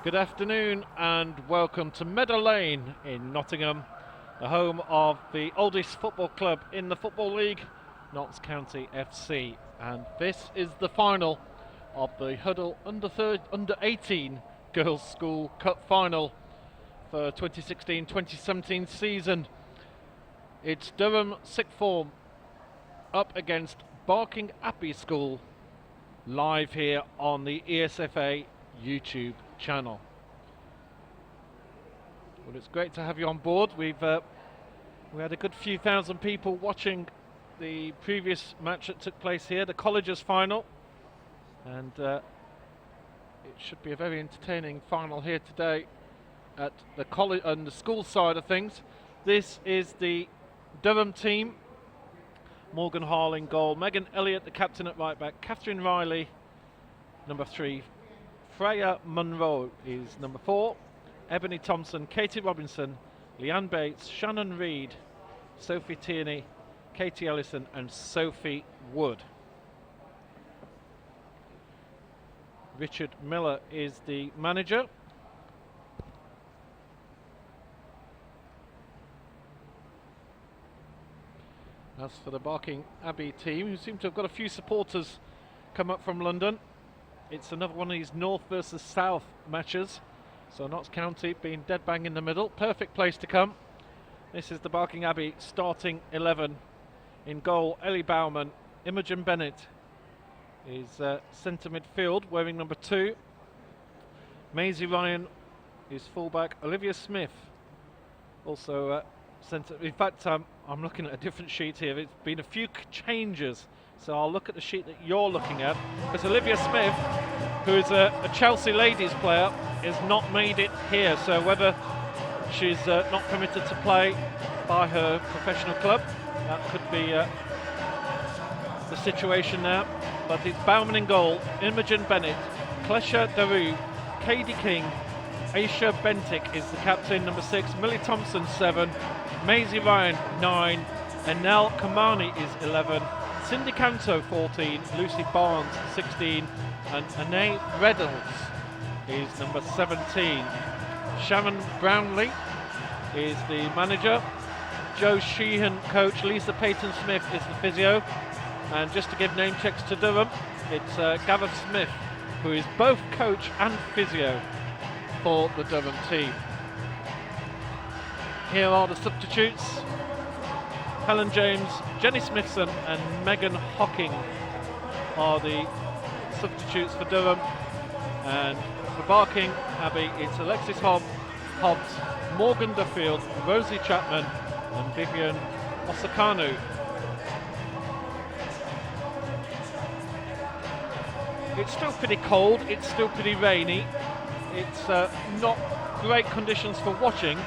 Good afternoon and welcome to Meadow Lane in Nottingham, the home of the oldest football club in the Football League, Notts County FC. And this is the final of the Hudl under 18 Girls School Cup final for 2016-2017 season. It's Durham Sixth Form up against Barking Abbey School, live here on the ESFA YouTube channel. Well, it's great to have you on board. We had a good few thousand people watching the previous match that took place here, the colleges final, and it should be a very entertaining final here today at the college and the school side of things. This is the Durham team. Morgan Hall in goal, Megan Elliott the captain at right back, Catherine Riley number 3, Freya Munro is number 4, Ebony Thompson, Katie Robinson, Leanne Bates, Shannon Reed, Sophie Tierney, Katie Ellison and Sophie Wood. Richard Miller is the manager. As for the Barking Abbey team, who seem to have got a few supporters come up from London, it's another one of these north versus south matches. So Notts County being dead bang in the middle, perfect place to come. This is the Barking Abbey starting 11. In goal, Ellie Bowman. Imogen Bennett is centre midfield, wearing number 2. Maisie Ryan is fullback. Olivia Smith also centre. In fact, I'm looking at a different sheet here. It's been a few changes, so I'll look at the sheet that you're looking at, because Olivia Smith, who is a Chelsea ladies player, has not made it here. So whether she's not permitted to play by her professional club, that could be the situation now. But it's Bowman in goal, Imogen Bennett, Klesha Daru, Katie King, Aisha Bentic is the captain, number 6, Millie Thompson 7, Maisie Ryan 9, and Nell Kamani is 11, Cindy Canto 14, Lucy Barnes 16, and Anae Reynolds is number 17. Sharon Brownlee is the manager. Joe Sheehan coach. Lisa Payton Smith is the physio. And just to give name checks to Durham, it's Gareth Smith, who is both coach and physio for the Durham team. Here are the substitutes. Helen James, Jenny Smithson and Megan Hocking are the substitutes for Durham. And for Barking Abbey, it's Alexis Hobbs, Morgan Duffield, Rosie Chapman and Vivian Osakanu. It's still pretty cold, it's still pretty rainy. It's not great conditions for watching,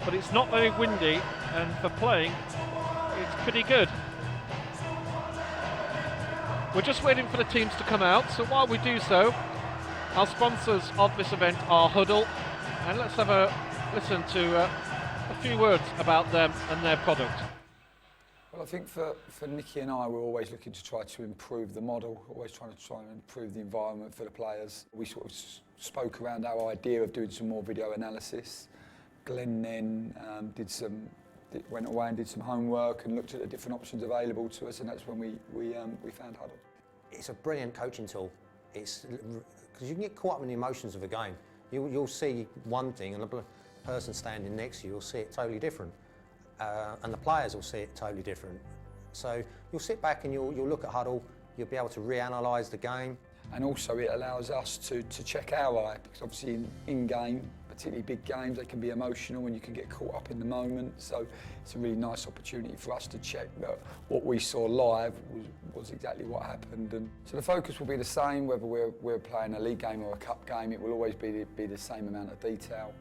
but it's not very windy, and for playing, it's pretty good. We're just waiting for the teams to come out, so while we do so, our sponsors of this event are Hudl, and let's have a listen to a few words about them and their product. Well, I think for Nikki and I, we're always looking to try to improve the model, always trying to improve the environment for the players. We sort of spoke around our idea of doing some more video analysis. Glenn then went away and did some homework and looked at the different options available to us, and that's when we found Hudl. It's a brilliant coaching tool. It's because you can get caught up in the emotions of a game. You'll see one thing, and the person standing next to you will see it totally different, and the players will see it totally different. So you'll sit back and you'll look at Hudl. You'll be able to reanalyse the game, and also it allows us to check our eye, because obviously in game, particularly big games, they can be emotional and you can get caught up in the moment. So it's a really nice opportunity for us to check that what we saw live was exactly what happened. And so the focus will be the same, whether we're playing a league game or a cup game. It will always be the same amount of detail.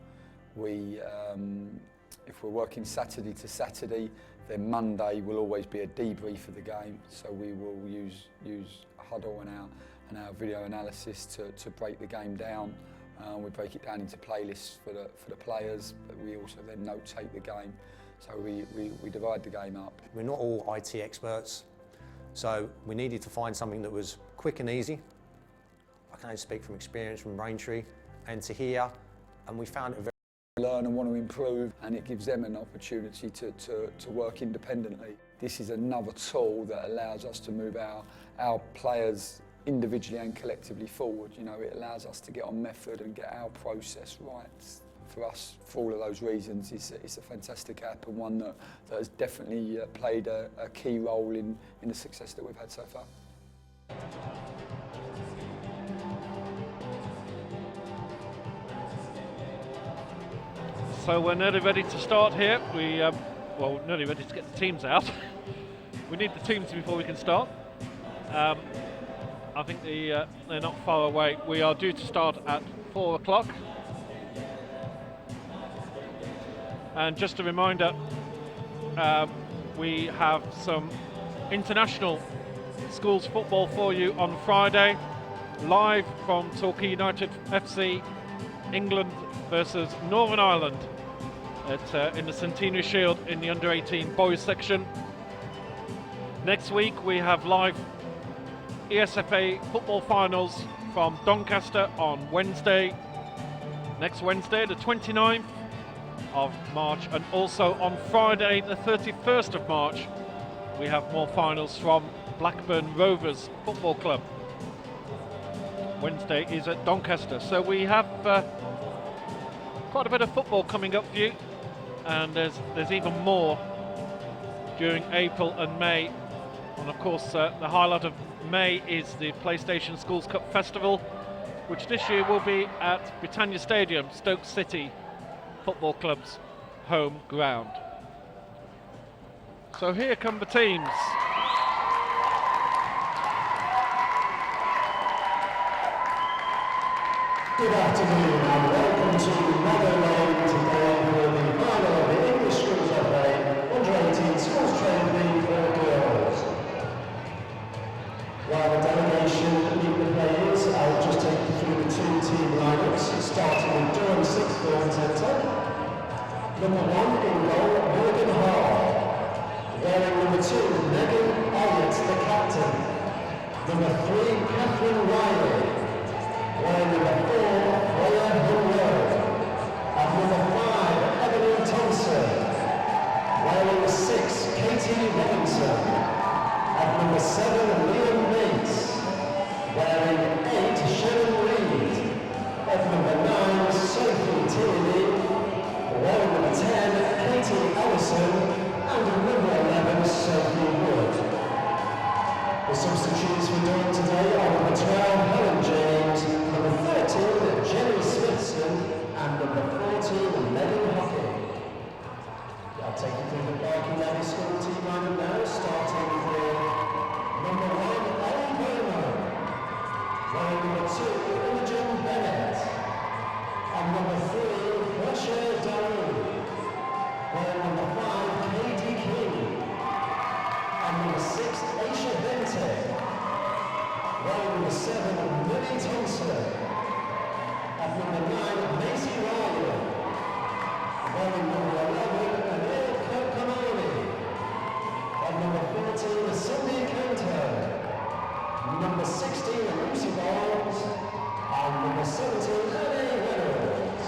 If we're working Saturday to Saturday, then Monday will always be a debrief of the game. So we will use Hudl and our video analysis to break the game down. We break it down into playlists for the players, but we also then notate the game. So we divide the game up. We're not all IT experts, so we needed to find something that was quick and easy. I can only speak from experience from Braintree. and to hear, and we found it very learn and want to improve, and it gives them an opportunity to work independently. This is another tool that allows us to move our players individually and collectively forward. You know, it allows us to get on method and get our process right. For us, for all of those reasons, it's a fantastic app, and one that has definitely played a key role in the success that we've had so far. So we're nearly ready to start here. Well, nearly ready to get the teams out. We need the teams before we can start. I think they're not far away. We are due to start at 4 o'clock. And just a reminder, we have some international schools football for you on Friday, live from Torquay United FC, England versus Northern Ireland in the Centenary Shield in the under-18 boys section. Next week we have live ESFA football finals from Doncaster on Wednesday, next Wednesday the 29th of March, and also on Friday the 31st of March we have more finals from Blackburn Rovers Football Club. Wednesday is at Doncaster, so we have quite a bit of football coming up for you, and there's even more during April and May. And of course the highlight of May is the PlayStation Schools Cup Festival, which this year will be at Britannia Stadium, Stoke City Football Club's home ground. So here come the teams. Good afternoon and welcome to Meadow Lane today for the final of the English Schools FA Under-18 Schools Training League for girls. While the delegation meet the players, I'll just take you through the two team lineups, starting with Durham 6th Form Centre. Number 1 in goal, Morgan Hall. Wearing number 2, Megan Elliott, the captain. Number 3, Catherine Riley. Wearing number 4, Freya Hudl. At number 5, Ebony Thompson. Wearing 6, Katie Robinson. At number 7, Liam Bates. Wearing 8, Sharon Reed. At number 9, Sophie Tierney. Wearing number 10, Katie Ellison. And number 11, Sophie Wood. The substitutes for Durham today are number 12, Helen James, number 13, Jenny Smithson, and number 14, Megan Hockey. I'll take you through the Barking Lady School team lineup now, starting with number 1, Ellie Bowman, wearing number 2, Imogen Bennett, and number 3, Pressure Daru, wearing number 5, Katie King, and number 6, Aisha Vente, wearing number 7, Millie Thompson, at number 9, Maisie Riley, wearing number 11, Anil Kamani, at number 14, Cindy Cantor, number 16, Lucy Barnes, and number 17, Annie Reynolds.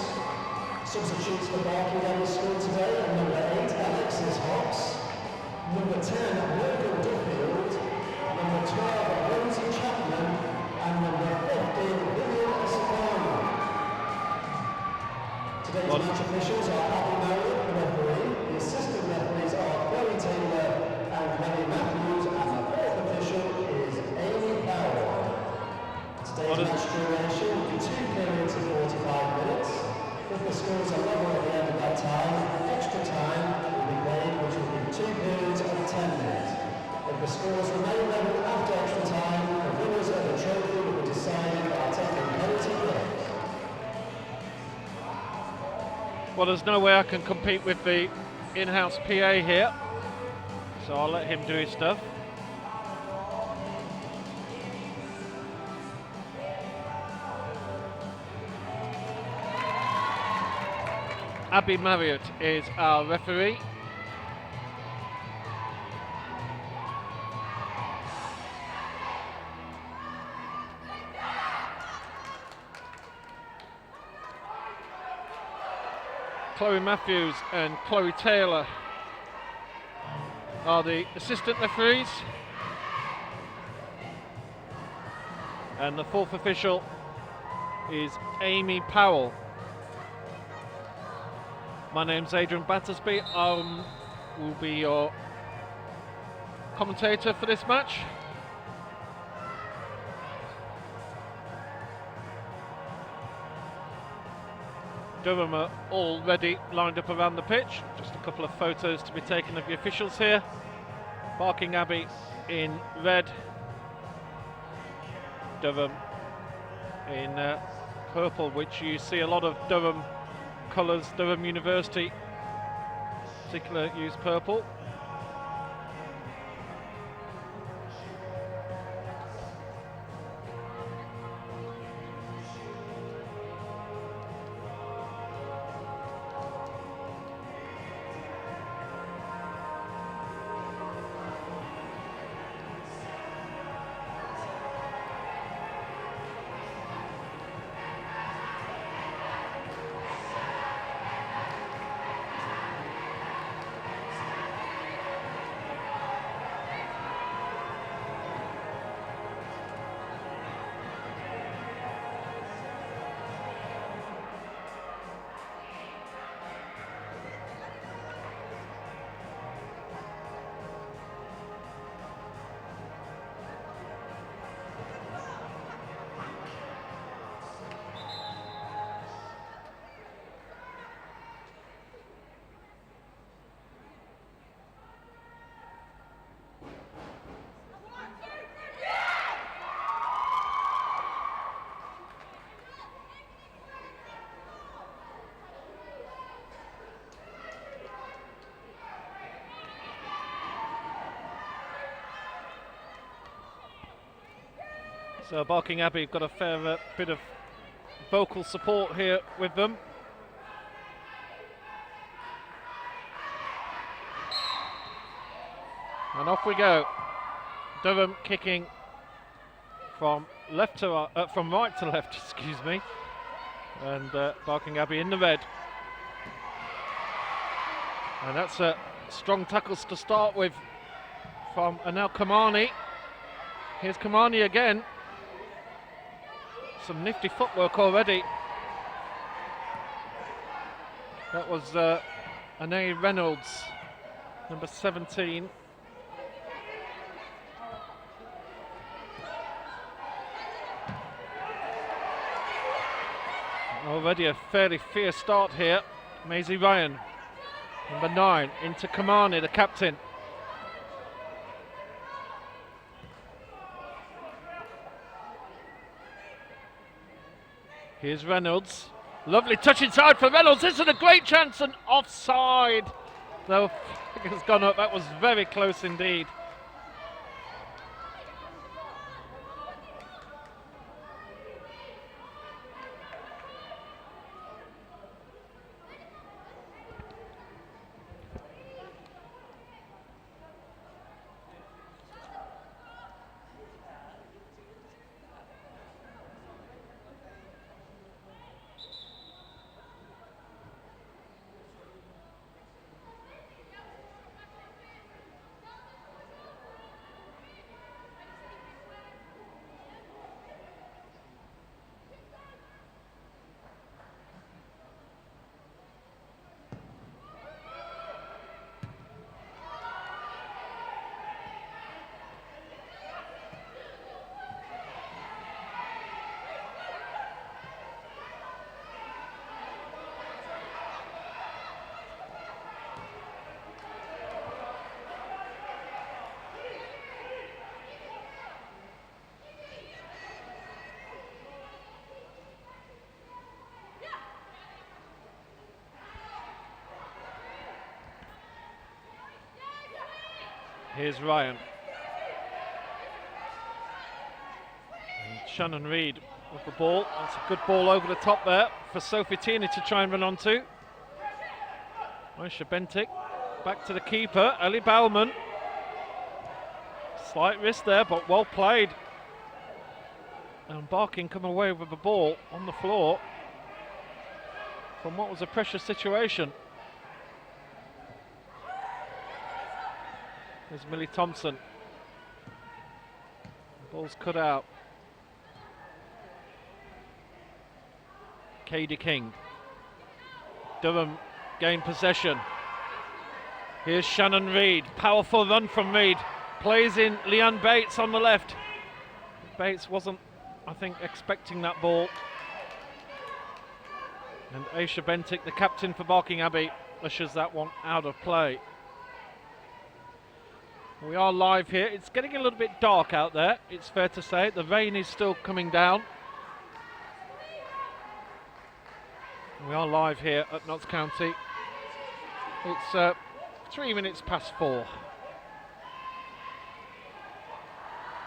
Substitutes for Barking Lady School today are number 8, Alexis Hobbs, number 10, Morgan Duffield, number 12, Rosie Chapman, and number 15, William Escano. Today's match officials are Abbey Marriott, the referee. The assistant referees are Chloe Taylor and Kelly Matthews, and the fourth official is Amy Powell. Today's match duration will be 2 periods of 45 minutes. If the scores are level at the end of that time, extra time will be played, which will be 2 periods of 10 minutes. If the scores remain level after extra time, the winners of the trophy will be decided by taking penalty kicks. Well, there's no way I can compete with the in-house PA here, so I'll let him do his stuff. Abbey Marriott is our referee. Chloe Matthews and Chloe Taylor are the assistant referees. And the fourth official is Amy Powell. My name's Adrian Battersby. I will be your commentator for this match. Durham are already lined up around the pitch. Just a couple of photos to be taken of the officials here. Barking Abbey in red, Durham in purple, which you see a lot of Durham colours. Durham University in particular use purple. So Barking Abbey have got a fair bit of vocal support here with them. And off we go. Durham kicking from left to from right to left, excuse me. And Barking Abbey in the red. And that's strong tackles to start with from Anel Kamani. Here's Kamani again. Some nifty footwork already. That was Anae Reynolds, number 17. Already a fairly fierce start here. Maisie Ryan, number 9, into Kamani, the captain. Here's Reynolds. Lovely touch inside for Reynolds. This is a great chance and offside. No, it has gone up. That was very close indeed. Here's Ryan. And Shannon Reid with the ball. That's a good ball over the top there for Sophie Tierney to try and run onto. Aisha Bentic back to the keeper, Ellie Bauman. Slight risk there, but well played. And Barking come away with the ball on the floor. from what was a pressure situation. There's Millie Thompson. The ball's cut out. Katie King. Durham gain possession. Here's Shannon Reid. Powerful run from Reid. Plays in Leanne Bates on the left. Bates wasn't, I think, expecting that ball. And Aisha Bentic, the captain for Barking Abbey, ushers that one out of play. We are live here. It's getting a little bit dark out there, it's fair to say. The rain is still coming down. We are live here at Notts County. It's 3 minutes past 4.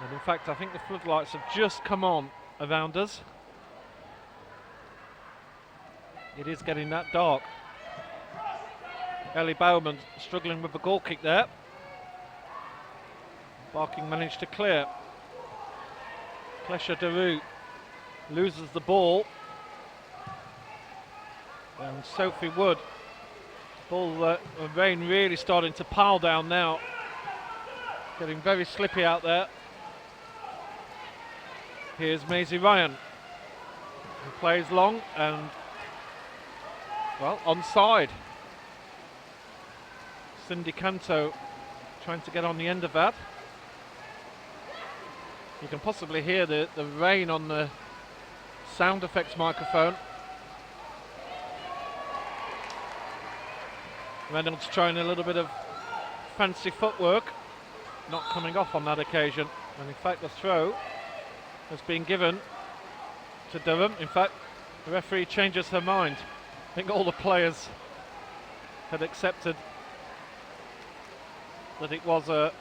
And in fact, I think the floodlights have just come on around us. It is getting that dark. Ellie Bowman struggling with the goal kick there. Barking managed to clear. Klesha Daru loses the ball. And Sophie Wood. Ball, rain really starting to pile down now. Getting very slippy out there. Here's Maisie Ryan, who plays long and, well, onside. Cindy Canto trying to get on the end of that. You can possibly hear the rain on the sound effects microphone. Reynolds trying a little bit of fancy footwork, not coming off on that occasion. And in fact, the throw has been given to Durham. In fact, the referee changes her mind. I think all the players had accepted that it was a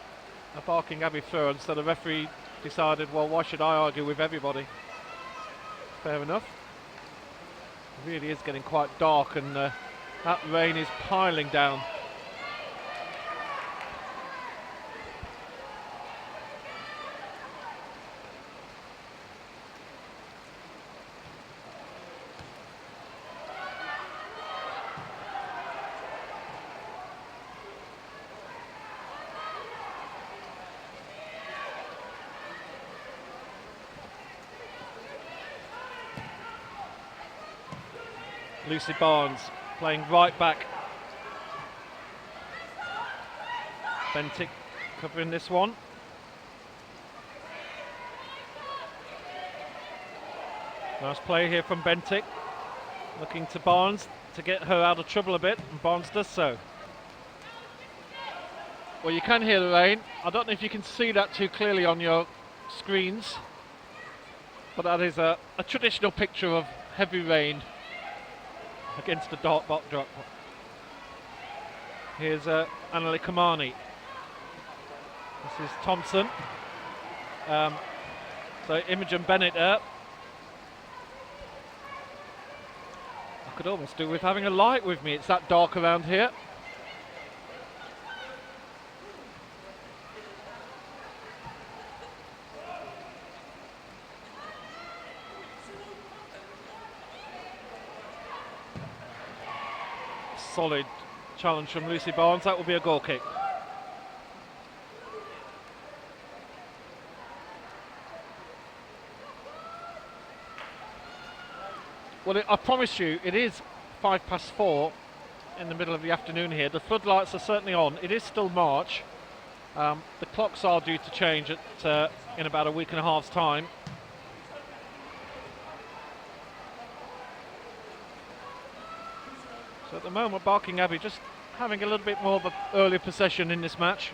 Barking Abbey throw, and so the referee decided, well, why should I argue with everybody? Fair enough. It really is getting quite dark, and that rain is piling down. Lucy Barnes playing right back. Bentic covering this one. Nice play here from Bentic. Looking to Barnes to get her out of trouble a bit, and Barnes does so. Well, you can hear the rain. I don't know if you can see that too clearly on your screens, but that is a traditional picture of heavy rain against a dark backdrop. Here's Annalie Kamani. This is Thompson. So Imogen Bennett there. I could almost do with having a light with me. It's that dark around here. Solid challenge from Lucy Barnes. That will be a goal kick. Well, I promise you, it is 4:05 in the middle of the afternoon here. The floodlights are certainly on. It is still March. The clocks are due to change in about a week and a half's time. So at the moment, Barking Abbey just having a little bit more of an earlier possession in this match.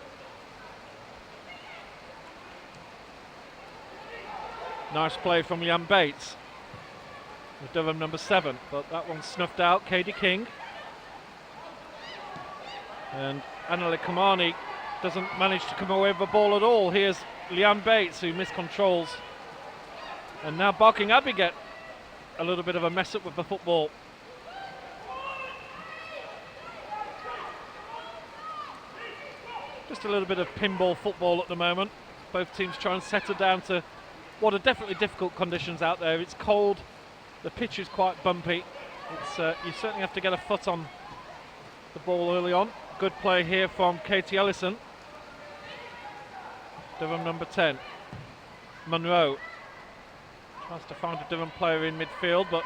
Nice play from Leanne Bates with Durham number 7, but that one's snuffed out. Katie King. And Annalie Kamani doesn't manage to come away with the ball at all. Here's Leanne Bates, who miscontrols. And now Barking Abbey get a little bit of a mess up with the football. Just a little bit of pinball football at the moment. Both teams try and settle down to what are definitely difficult conditions out there. It's cold, the pitch is quite bumpy, You certainly have to get a foot on the ball early on. Good play here from Katie Ellison. Durham number 10. Monroe tries to find a Durham player in midfield, but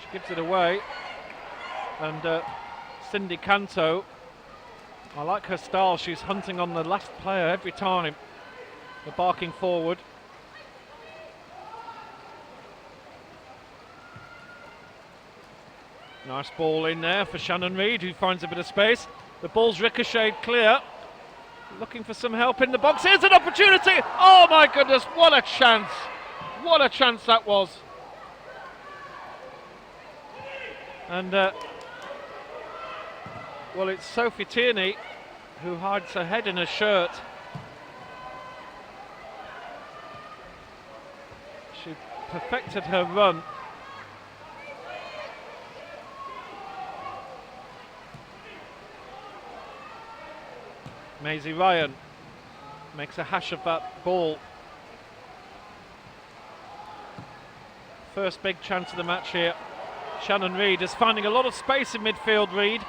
she gives it away. And Cindy Canto, I like her style. She's hunting on the last player every time. They're barking forward. Nice ball in there for Shannon Reid, who finds a bit of space. The ball's ricocheted clear. Looking for some help in the box. Here's an opportunity. Oh my goodness, what a chance. What a chance that was. And well, it's Sophie Tierney who hides her head in her shirt. She perfected her run. Maisie Ryan makes a hash of that ball. First big chance of the match here. Shannon Reid is finding a lot of space in midfield, Reid.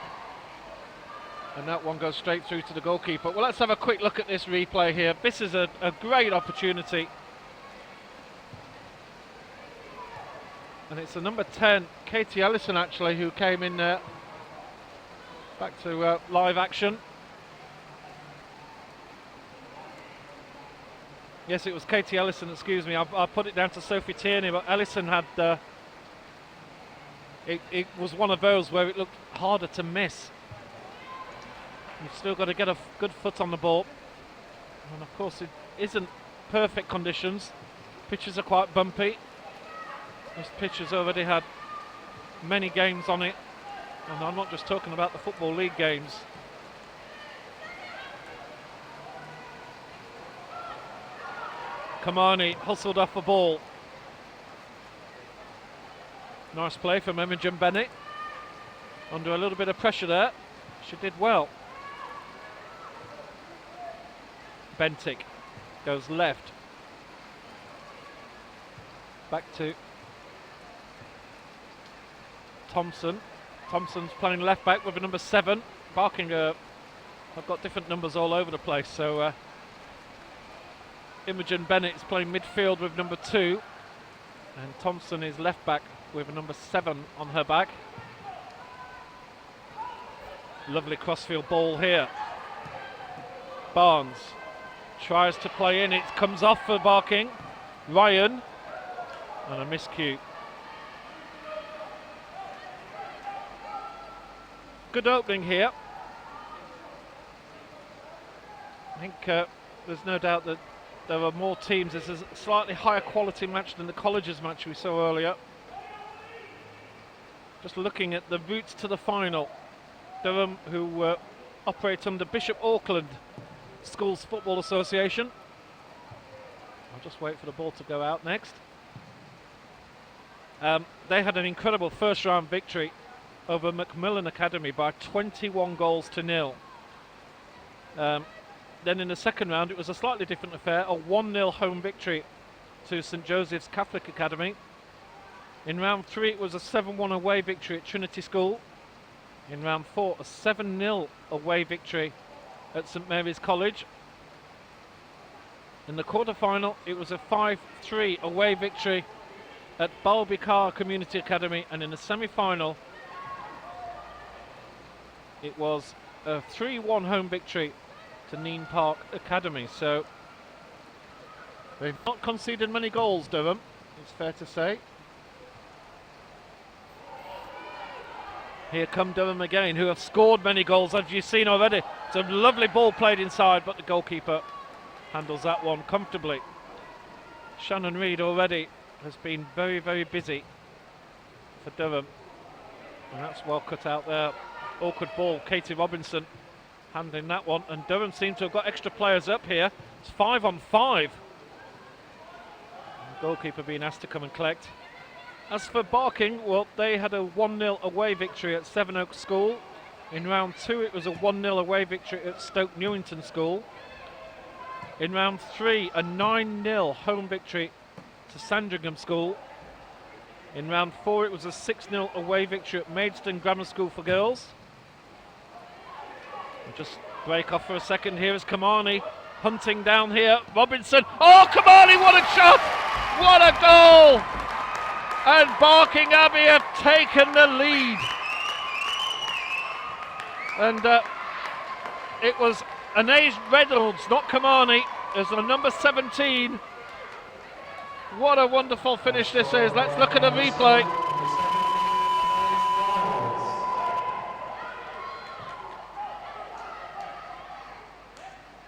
And that one goes straight through to the goalkeeper. Well, let's have a quick look at this replay here. This is a great opportunity. And it's the number 10, Katie Ellison, actually, who came in there. Back to live action. Yes, it was Katie Ellison, excuse me. I put it down to Sophie Tierney, but Ellison had... it was one of those where it looked harder to miss. You've still got to get a good foot on the ball. And of course it isn't perfect conditions. Pitches are quite bumpy. This pitch has already had many games on it. And I'm not just talking about the Football League games. Kamani hustled off the ball. Nice play from Imogen Bennett. Under a little bit of pressure there. She did well. Bentic goes left. Back to Thompson. Thompson's playing left back with a number 7. Barking, I've got different numbers all over the place, so Imogen Bennett is playing midfield with number 2, and Thompson is left back with a number 7 on her back. Lovely crossfield ball here. Barnes tries to play in, it comes off for Barking. Ryan, and a miscue. Good opening here. I think there's no doubt that there are more teams. This is a slightly higher quality match than the colleges match we saw earlier. Just looking at the routes to the final. Durham, who operate under Bishop Auckland Schools Football Association. I'll just wait for the ball to go out next. They had an incredible first round victory over Macmillan Academy by 21 goals to 0. Then in the second round it was a slightly different affair, a 1-0 home victory to St Joseph's Catholic Academy. In round 3 it was a 7-1 away victory at Trinity School. In round 4 a 7-0 away victory at St Mary's College. In the quarter-final it was a 5-3 away victory at Balbikar Community Academy, and in the semi-final it was a 3-1 home victory to Neen Park Academy. So they've not conceded many goals, Durham, it's fair to say. Here come Durham again, who have scored many goals, as you've seen already. It's a lovely ball played inside, but the goalkeeper handles that one comfortably. Shannon Reid already has been very, very busy for Durham, and that's well cut out there. Awkward ball, Katie Robinson handling that one, and Durham seem to have got extra players up here. It's 5 on 5. The goalkeeper being asked to come and collect. As for Barking, well, they had a 1-0 away victory at Sevenoaks School. In round 2 it was a 1-0 away victory at Stoke Newington School. In round 3 a 9-0 home victory to Sandringham School. In round 4, it was a 6-0 away victory at Maidstone Grammar School for girls. We'll just break off for a second. Here is Kamani hunting down here. Robinson. Oh, Kamani, what a shot! What a goal! And Barking Abbey have taken the lead. And it was Anais Reynolds, not Kamani, as the number 17. What a wonderful finish this is. Let's look at the replay.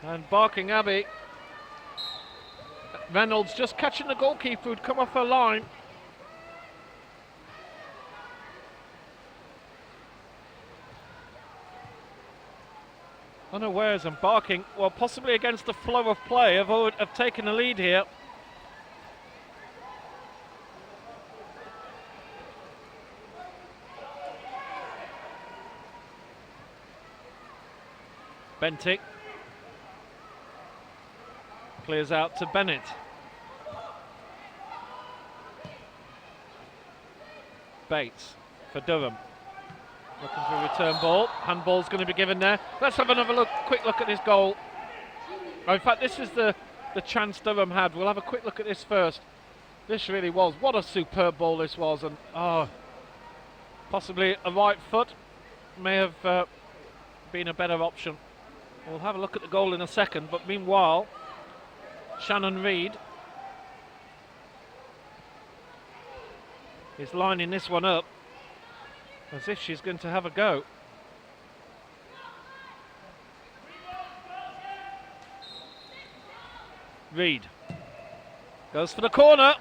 And Barking Abbey, Reynolds just catching the goalkeeper who'd come off her line. Unawares and Barking, well, possibly against the flow of play, have taken the lead here. Bentic clears out to Bennett. Bates for Durham. Looking for a return ball. Handball's going to be given there. Let's have another quick look at this goal. Oh, in fact, this is the chance Durham had. We'll have a quick look at this first. This really was. What a superb ball this was. And possibly a right foot may have been a better option. We'll have a look at the goal in a second. But meanwhile, Shannon Reid is lining this one up as if she's going to have a go. Reid goes for the corner.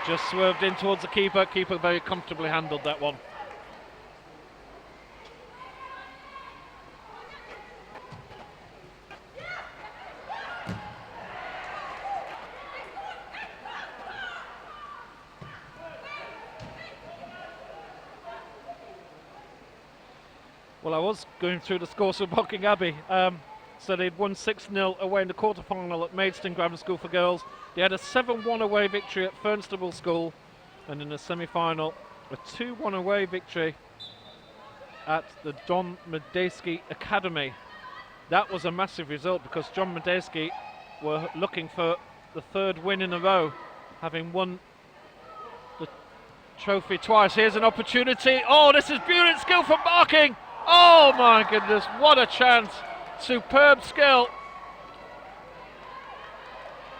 Just swerved in towards the keeper. Keeper very comfortably handled that one. Well, I was going through the scores for Barking Abbey. So they'd won 6-0 away in the quarter-final at Maidstone Grammar School for girls. They had a 7-1 away victory at Fernstable School. And in the semi-final, a 2-1 away victory at the John Medeski Academy. That was a massive result because John Medeski were looking for the 3rd win in a row, having won the trophy twice. Here's an opportunity. Oh, this is brilliant skill from Barking. Oh my goodness, what a chance. Superb skill.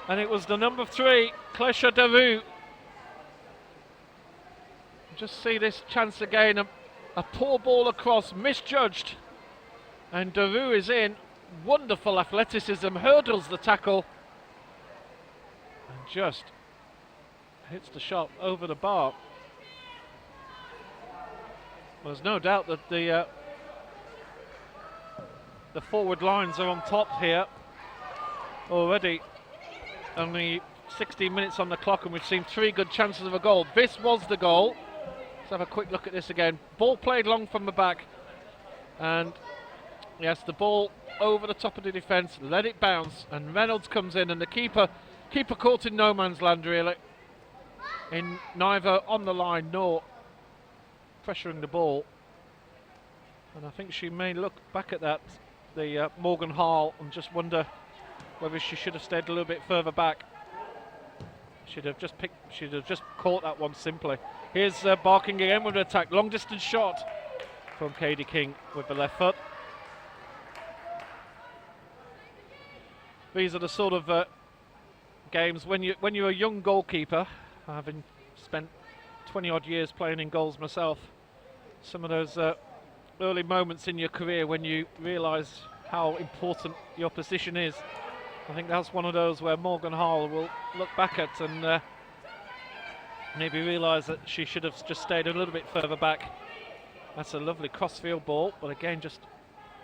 And it was the number 3, Klesha Daru. Just see this chance again. A poor ball across, misjudged. And Daru is in. Wonderful athleticism, hurdles the tackle. And just hits the shot over the bar. Well, there's no doubt that the forward lines are on top here already. Only 16 minutes on the clock and we've seen 3 good chances of a goal. This was the goal. Let's have a quick look at this again. Ball played long from the back. And yes, the ball over the top of the defence, let it bounce, and Reynolds comes in, and the keeper caught in no man's land really. In neither on the line nor pressuring the ball. And I think she may look back at that, the Morgan Hall, and just wonder whether she should have stayed a little bit further back. Should have just caught that one simply. Here's Barking again with an attack, long distance shot from Katie King with the left foot. These are the sort of games when you're a young goalkeeper, having spent 20 odd years playing in goals myself. Some of those early moments in your career when you realise how important your position is. I think that's one of those where Morgan Hall will look back at and maybe realise that she should have just stayed a little bit further back. That's a lovely crossfield ball, but again just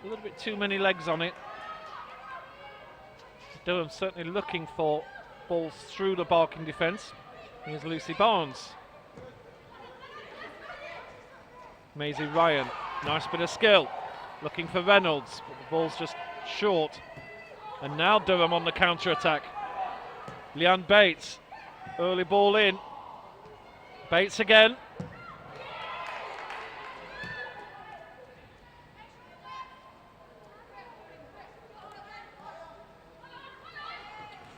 a little bit too many legs on it. Durham certainly looking for balls through the Barking defence. Here's Lucy Barnes. Maisie Ryan, nice bit of skill. Looking for Reynolds, but the ball's just short. And now Durham on the counter-attack. Leanne Bates, early ball in. Bates again.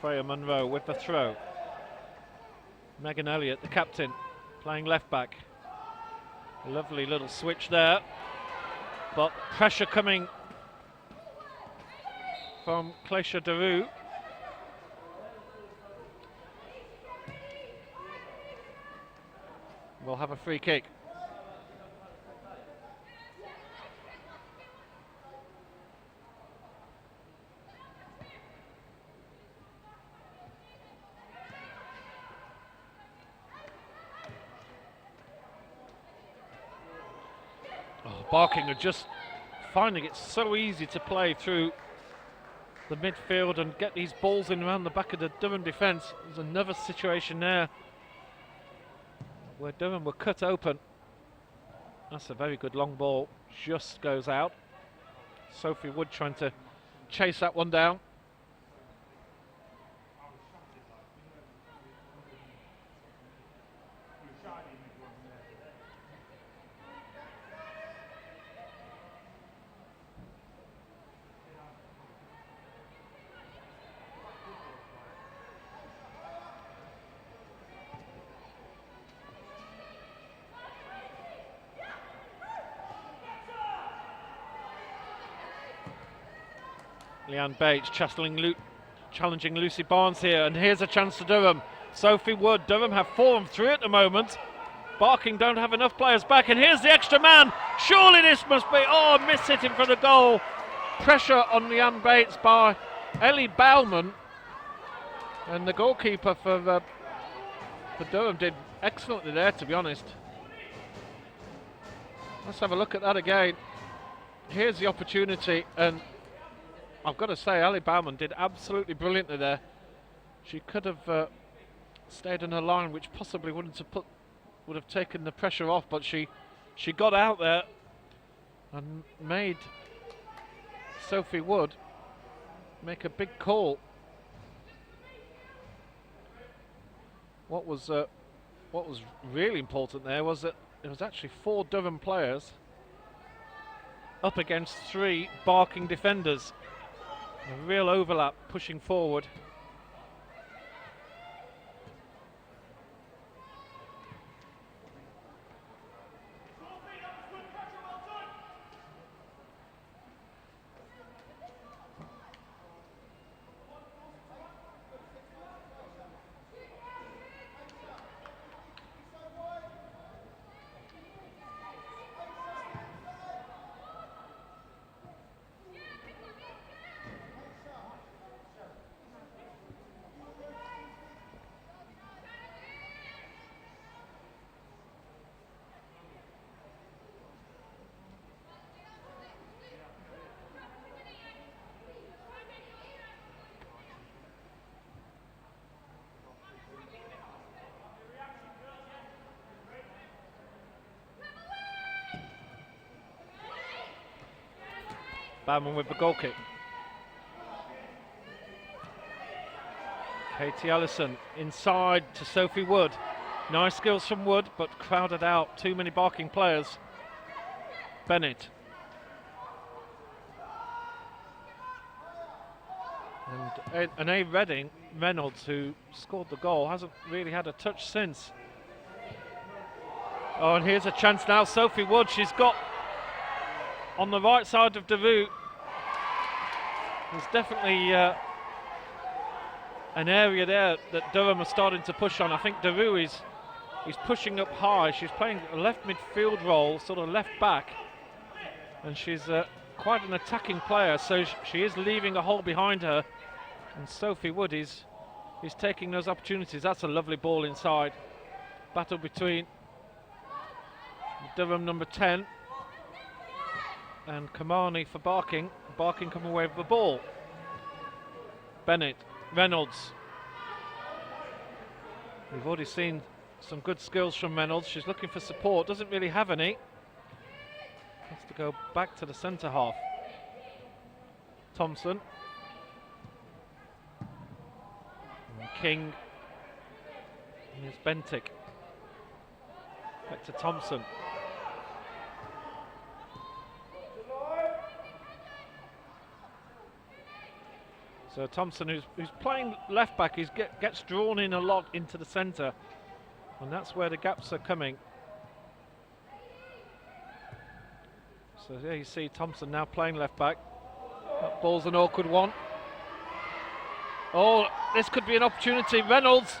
Freya Munro with the throw. Megan Elliott, the captain, playing left back. Lovely little switch there, but pressure coming from Clécia Deroux. We'll have a free kick. Barking are just finding it so easy to play through the midfield and get these balls in around the back of the Durham defence. There's another situation there where Durham were cut open. That's a very good long ball, just goes out. Sophie Wood trying to chase that one down. Leanne Bates challenging Lucy Barnes here, and here's a chance to Durham. Sophie Wood. Durham have 4 on 3 at the moment. Barking don't have enough players back, and here's the extra man. Surely this must be, miss hit in front of goal. Pressure on Leanne Bates by Ellie Bauman, and the goalkeeper for Durham did excellently there, to be honest. Let's have a look at that again. Here's the opportunity, and I've got to say, Ali Bauman did absolutely brilliantly there. She could have stayed in her line, which possibly would have taken the pressure off, but she got out there and made Sophie Wood make a big call. What was really important there was that it was actually 4 Durham players up against 3 Barking defenders. A real overlap pushing forward. Bauman with the goal kick. Katie Allison inside to Sophie Wood. Nice skills from Wood, but crowded out. Too many Barking players. Bennett. And A. Reynolds, who scored the goal, hasn't really had a touch since. Oh, and here's a chance now. Sophie Wood, she's got on the right side of Deroux. There's definitely an area there that Durham are starting to push on. I think Deroux is pushing up high. She's playing a left midfield role, sort of left back, and she's quite an attacking player, so she is leaving a hole behind her, and Sophie Wood is taking those opportunities. That's a lovely ball inside. Battle between Durham number 10 and Kamani for Barking. Barking come away with the ball. Bennett, Reynolds. We've already seen some good skills from Reynolds. She's looking for support, doesn't really have any. Has to go back to the centre half. Thompson. And King. And here's Bentic. Back to Thompson. So Thompson, who's playing left back, gets drawn in a lot into the centre, and that's where the gaps are coming. So there you see Thompson now playing left back. That ball's an awkward one. Oh, this could be an opportunity. Reynolds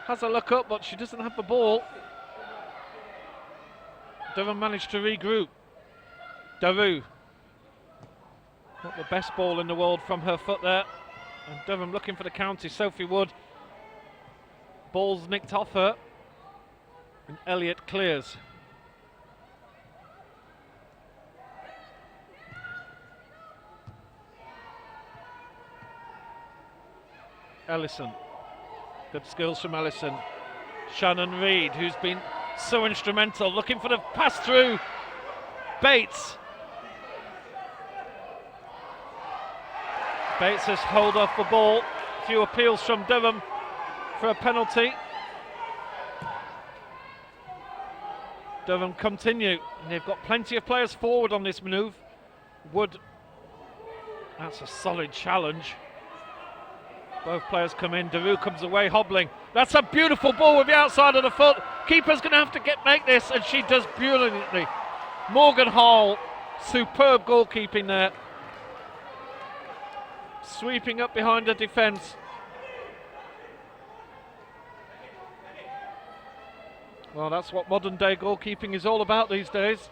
has a look up, but she doesn't have the ball. Durham managed to regroup. Daru. Not the best ball in the world from her foot there. And Durham looking for the county. Sophie Wood. Ball's nicked off her. And Elliott clears. Ellison. Good skills from Ellison. Shannon Reid, who's been so instrumental, looking for the pass through. Bates. Bates has hold off the ball. Few appeals from Durham for a penalty. Durham continue, and they've got plenty of players forward on this move. Wood, that's a solid challenge. Both players come in. Daru comes away hobbling. That's a beautiful ball with the outside of the foot. Keeper's going to have to make this, and she does brilliantly. Morgan Hall, superb goalkeeping there. Sweeping up behind the defence. Well, that's what modern day goalkeeping is all about these days.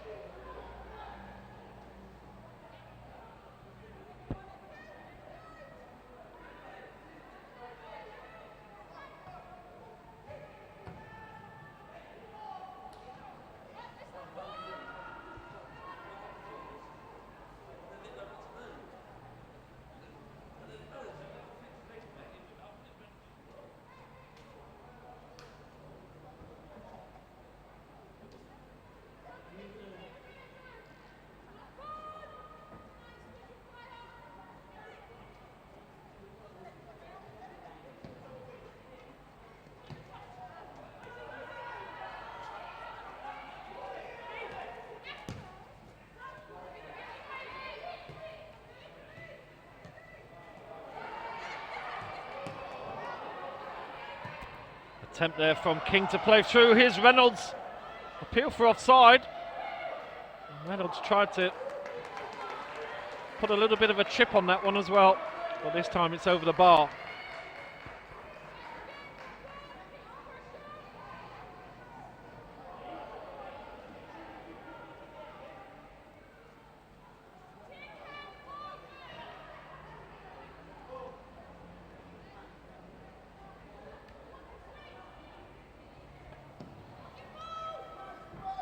Attempt there from King to play through. Here's Reynolds. Appeal for offside. And Reynolds tried to put a little bit of a chip on that one as well, but this time it's over the bar.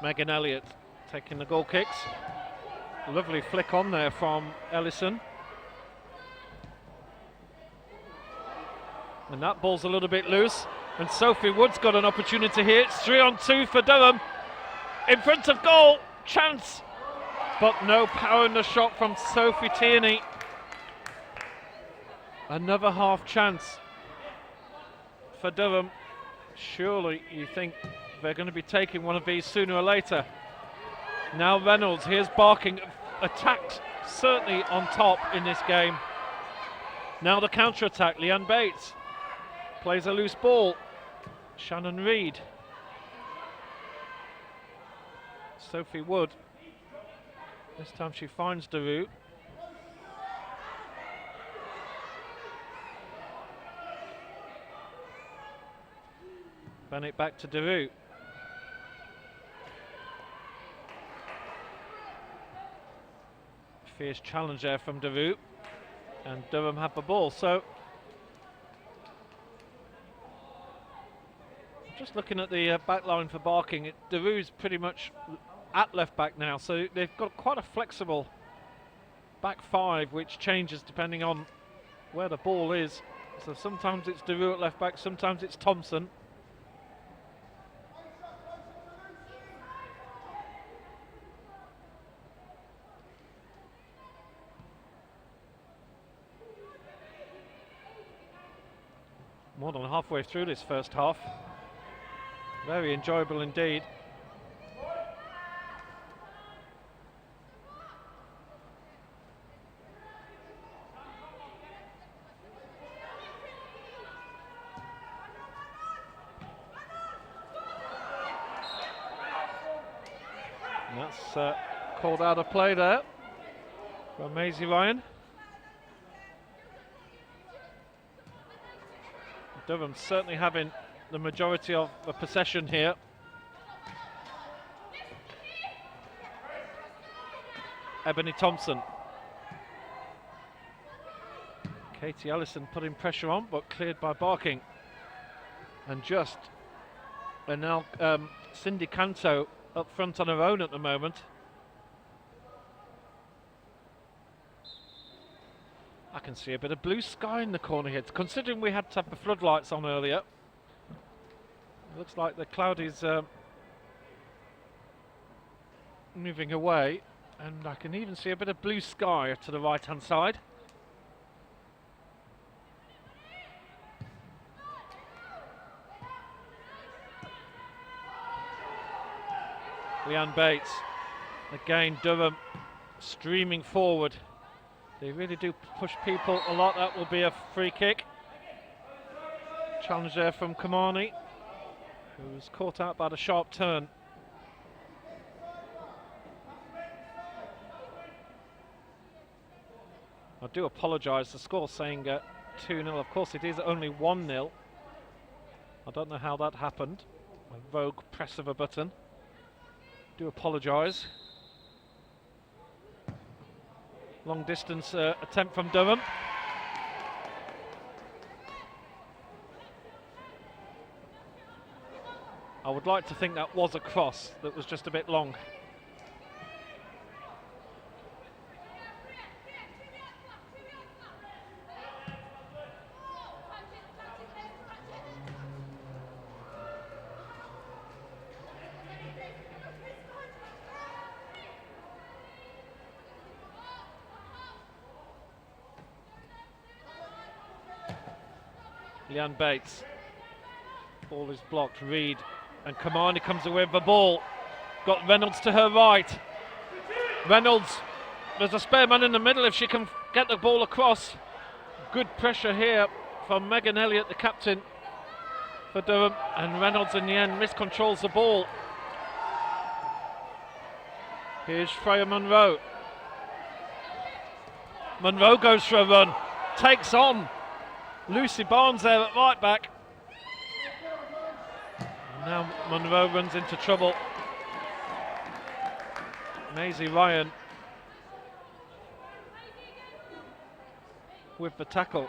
Megan Elliott taking the goal kicks. Lovely flick on there from Ellison. And that ball's a little bit loose. And Sophie Wood's got an opportunity here. It's 3-on-2 for Durham. In front of goal. Chance. But no power in the shot from Sophie Tierney. Another half chance for Durham. Surely you think they're going to be taking one of these sooner or later. Now Reynolds, here's Barking, attacked certainly on top in this game. Now the counter-attack, Leanne Bates plays a loose ball. Shannon Reid. Sophie Wood. This time she finds Daru. Bennett back to Daru. Fierce challenge there from Daru, and Durham have the ball. So just looking at the back line for Barking, Daru's pretty much at left back now, so they've got quite a flexible back five, which changes depending on where the ball is. So sometimes it's Daru at left back, sometimes it's Thompson. More than halfway through this first half. Very enjoyable indeed. And that's called out of play there from Maisie Ryan. Durham certainly having the majority of the possession here. Ebony Thompson. Katie Ellison putting pressure on, but cleared by Barking. And now Cindy Canto up front on her own at the moment. I can see a bit of blue sky in the corner here. Considering we had to have the floodlights on earlier, it looks like the cloud is moving away, and I can even see a bit of blue sky to the right-hand side. Leanne Bates, again Durham streaming forward. They really do push people a lot. That will be a free kick. Challenge there from Kamani, who was caught out by the sharp turn. I do apologise, the score saying 2-0. Of course it is only 1-0. I don't know how that happened. A rogue press of a button. Do apologise. Long distance attempt from Durham. I would like to think that was a cross that was just a bit long. Leanne Bates. Ball is blocked. Reed and Kamani comes away with the ball. Got Reynolds to her right. Reynolds, there's a spare man in the middle if she can get the ball across. Good pressure here from Megan Elliott, the captain for Durham, and Reynolds in the end miscontrols the ball. Here's Freya Munro. Munro goes for a run, takes on Lucy Barnes there at right back. And now Munro runs into trouble. Maisie Ryan with the tackle.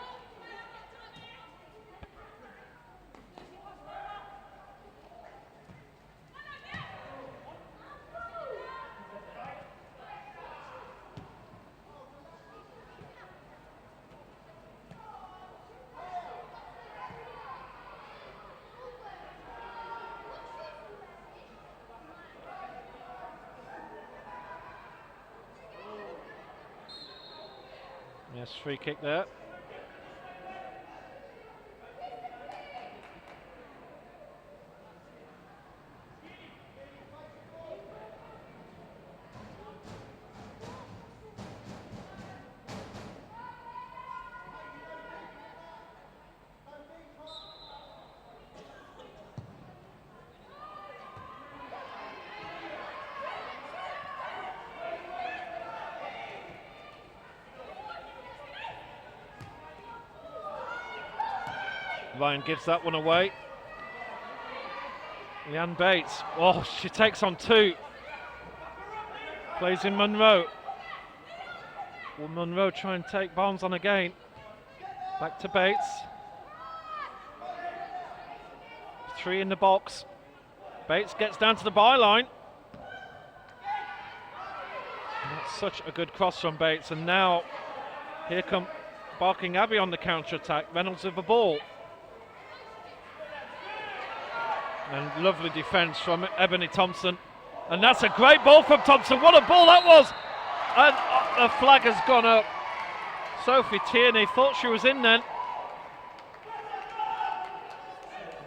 Yes, free kick there. Ryan gives that one away. Leanne Bates, oh, she takes on two. Plays in Munro. Will Munro try and take Barnes on again? Back to Bates. Three in the box. Bates gets down to the byline. That's such a good cross from Bates, and now here come Barking Abbey on the counter-attack. Reynolds with the ball. And lovely defence from Ebony Thompson. And that's a great ball from Thompson. What a ball that was! And the flag has gone up. Sophie Tierney thought she was in then.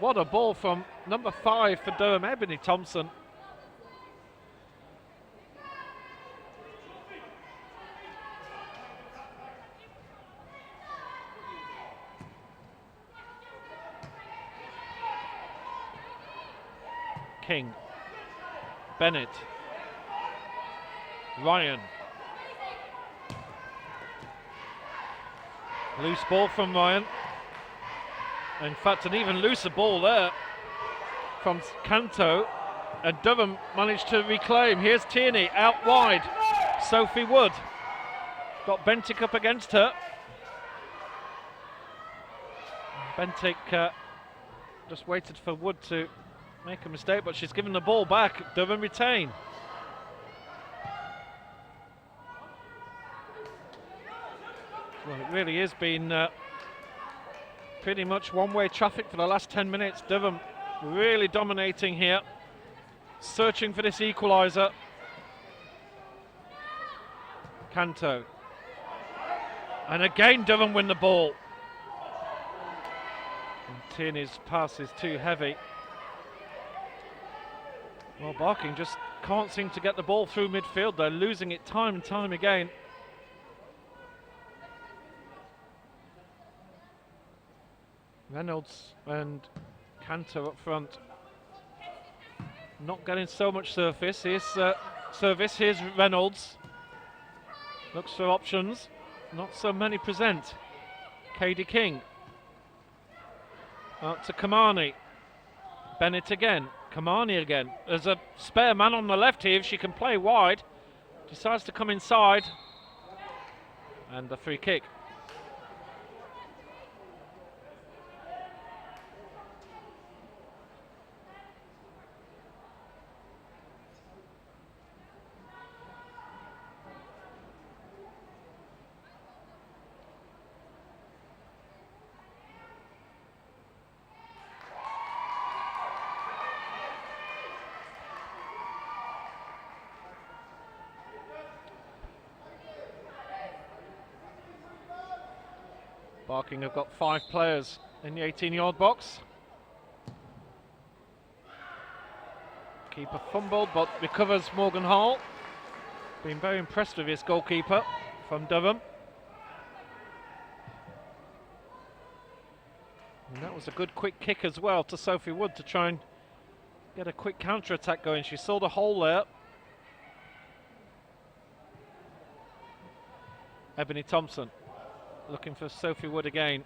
What a ball from number 5 for Durham, Ebony Thompson. King, Bennett, Ryan. Loose ball from Ryan. In fact, an even looser ball there from Canto. And Durham managed to reclaim. Here's Tierney out wide. Sophie Wood. Got Bentic up against her. Bentic just waited for Wood to make a mistake, but she's given the ball back. Durham retain. Well, it really has been pretty much one-way traffic for the last 10 minutes. Durham really dominating here, searching for this equaliser. Canto. And again Durham win the ball. And Tierney's pass is too heavy. Well, Barking just can't seem to get the ball through midfield. They're losing it time and time again. Reynolds and Canto up front. Not getting so much surface. Here's service. Here's Reynolds. Looks for options. Not so many present. Katie King. Out to Kamani. Bennett again. Kamani again. There's a spare man on the left here if she can play wide. Decides to come inside. And the free kick. Barking have got 5 players in the 18-yard box. Keeper fumbled but recovers Morgan Hall. Been very impressed with his goalkeeper from Durham. And that was a good quick kick as well to Sophie Wood to try and get a quick counter-attack going. She saw the hole there. Ebony Thompson. Looking for Sophie Wood again.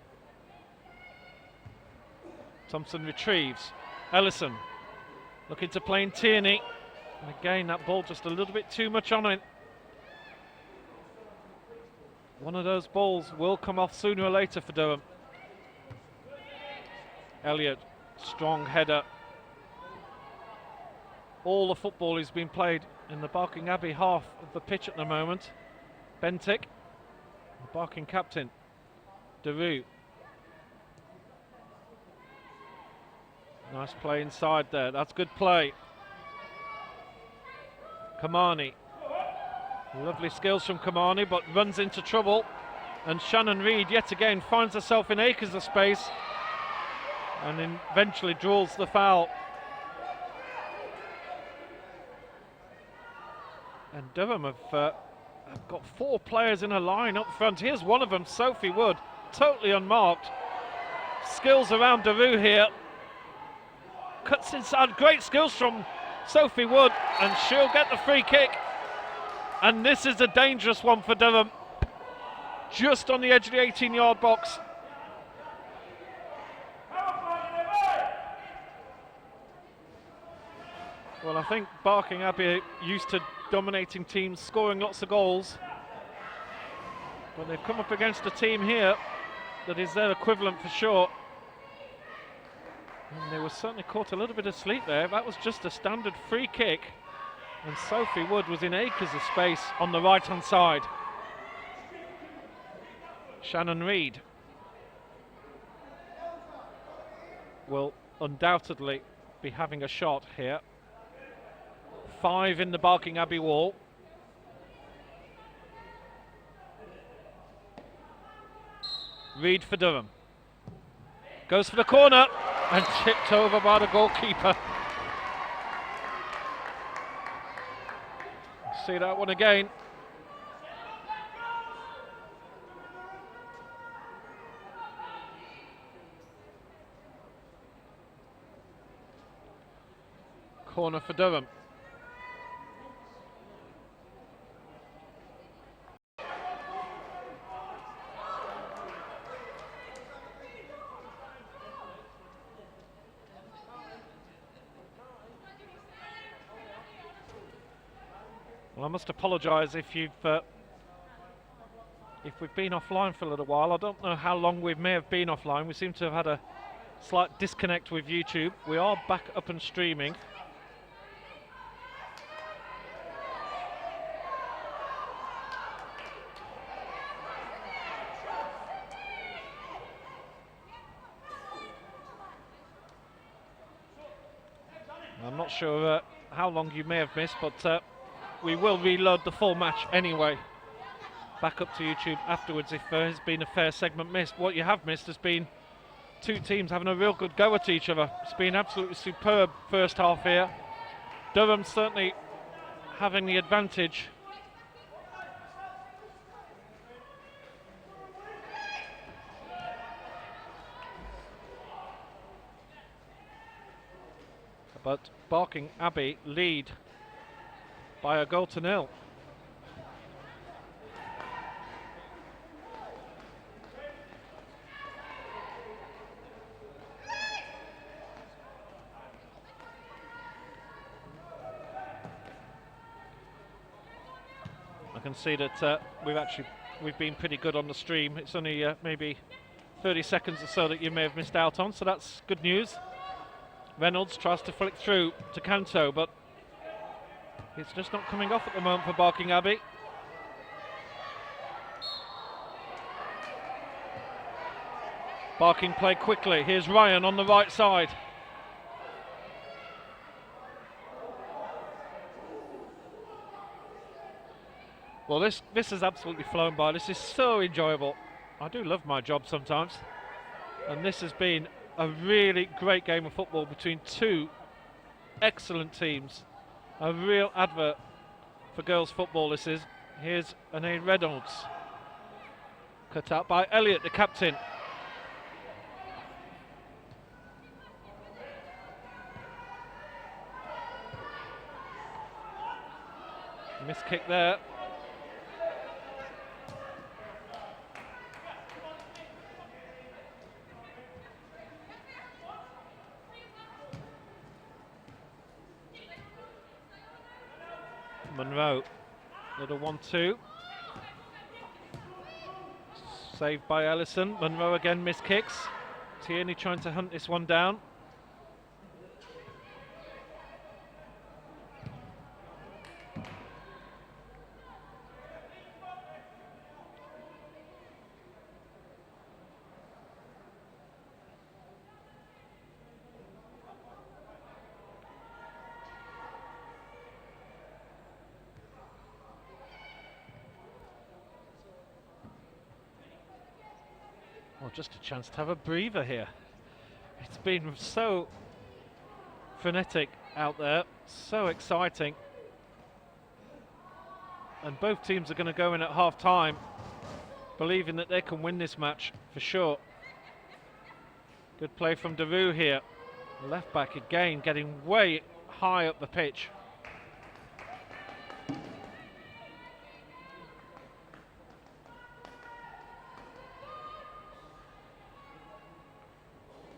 Thompson retrieves. Ellison looking to play in Tierney. And again, that ball just a little bit too much on it. One of those balls will come off sooner or later for Durham. Elliott, strong header. All the football is being played in the Barking Abbey half of the pitch at the moment. Bentic. Barking captain, Daru. Nice play inside there. That's good play. Kamani. Lovely skills from Kamani, but runs into trouble. And Shannon Reid yet again finds herself in acres of space and then eventually draws the foul. And Durham have got 4 players in a line up front. Here's one of them, Sophie Wood, totally unmarked. Skills around Daru here. Cuts inside, great skills from Sophie Wood, and she'll get the free kick. And this is a dangerous one for Durham. Just on the edge of the 18-yard box. Well, I think Barking Abbey are used to dominating teams, scoring lots of goals. But they've come up against a team here that is their equivalent for sure. And they were certainly caught a little bit asleep there. That was just a standard free kick. And Sophie Wood was in acres of space on the right-hand side. Shannon Reid will undoubtedly be having a shot here. 5 in the Barking Abbey wall. Reid for Durham. Goes for the corner and tipped over by the goalkeeper. See that one again. Corner for Durham. Well, I must apologise if we've been offline for a little while. I don't know how long we may have been offline. We seem to have had a slight disconnect with YouTube. We are back up and streaming. I'm not sure how long you may have missed, but we will reload the full match anyway. Back up to YouTube afterwards if there has been a fair segment missed. What you have missed has been two teams having a real good go at each other. It's been absolutely superb first half here. Durham certainly having the advantage. But Barking Abbey lead by a goal to nil. I can see that we've been pretty good on the stream. It's only maybe 30 seconds or so that you may have missed out on, so that's good news. Reynolds tries to flick through to Canto, but it's just not coming off at the moment for Barking Abbey. Barking play quickly. Here's Ryan on the right side. Well, this has absolutely flown by. This is so enjoyable. I do love my job sometimes. And this has been a really great game of football between two excellent teams. A real advert for girls football this is. Here's Anae Reynolds. Cut out by Elliot, the captain. Miss kick there. Monroe, little 1-2. Saved by Ellison. Monroe again miss kicks. Tierney trying to hunt this one down. Well, just a chance to have a breather here. It's been so frenetic out there, so exciting. And both teams are going to go in at half time believing that they can win this match for sure. Good play from Daru here. Left back again, getting way high up the pitch.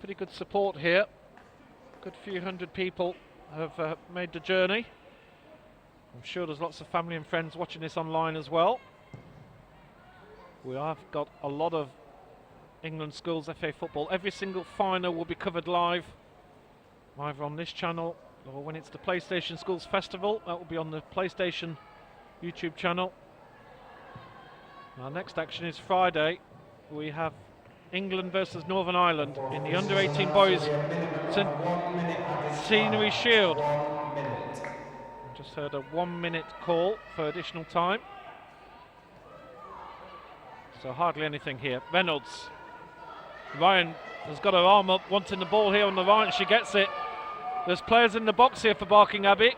Pretty good support here. Good few hundred people have made the journey. I'm sure there's lots of family and friends watching this online as well. We have got a lot of England Schools FA football. Every single final will be covered live, either on this channel or when it's the PlayStation Schools Festival, that will be on the PlayStation YouTube channel. Our next action is Friday. We have England versus Northern Ireland in the under-18 boys Scenery Shield. Just heard a 1 minute call for additional time. So hardly anything here. Reynolds. Ryan has got her arm up, wanting the ball here on the right, and she gets it. There's players in the box here for Barking Abbey.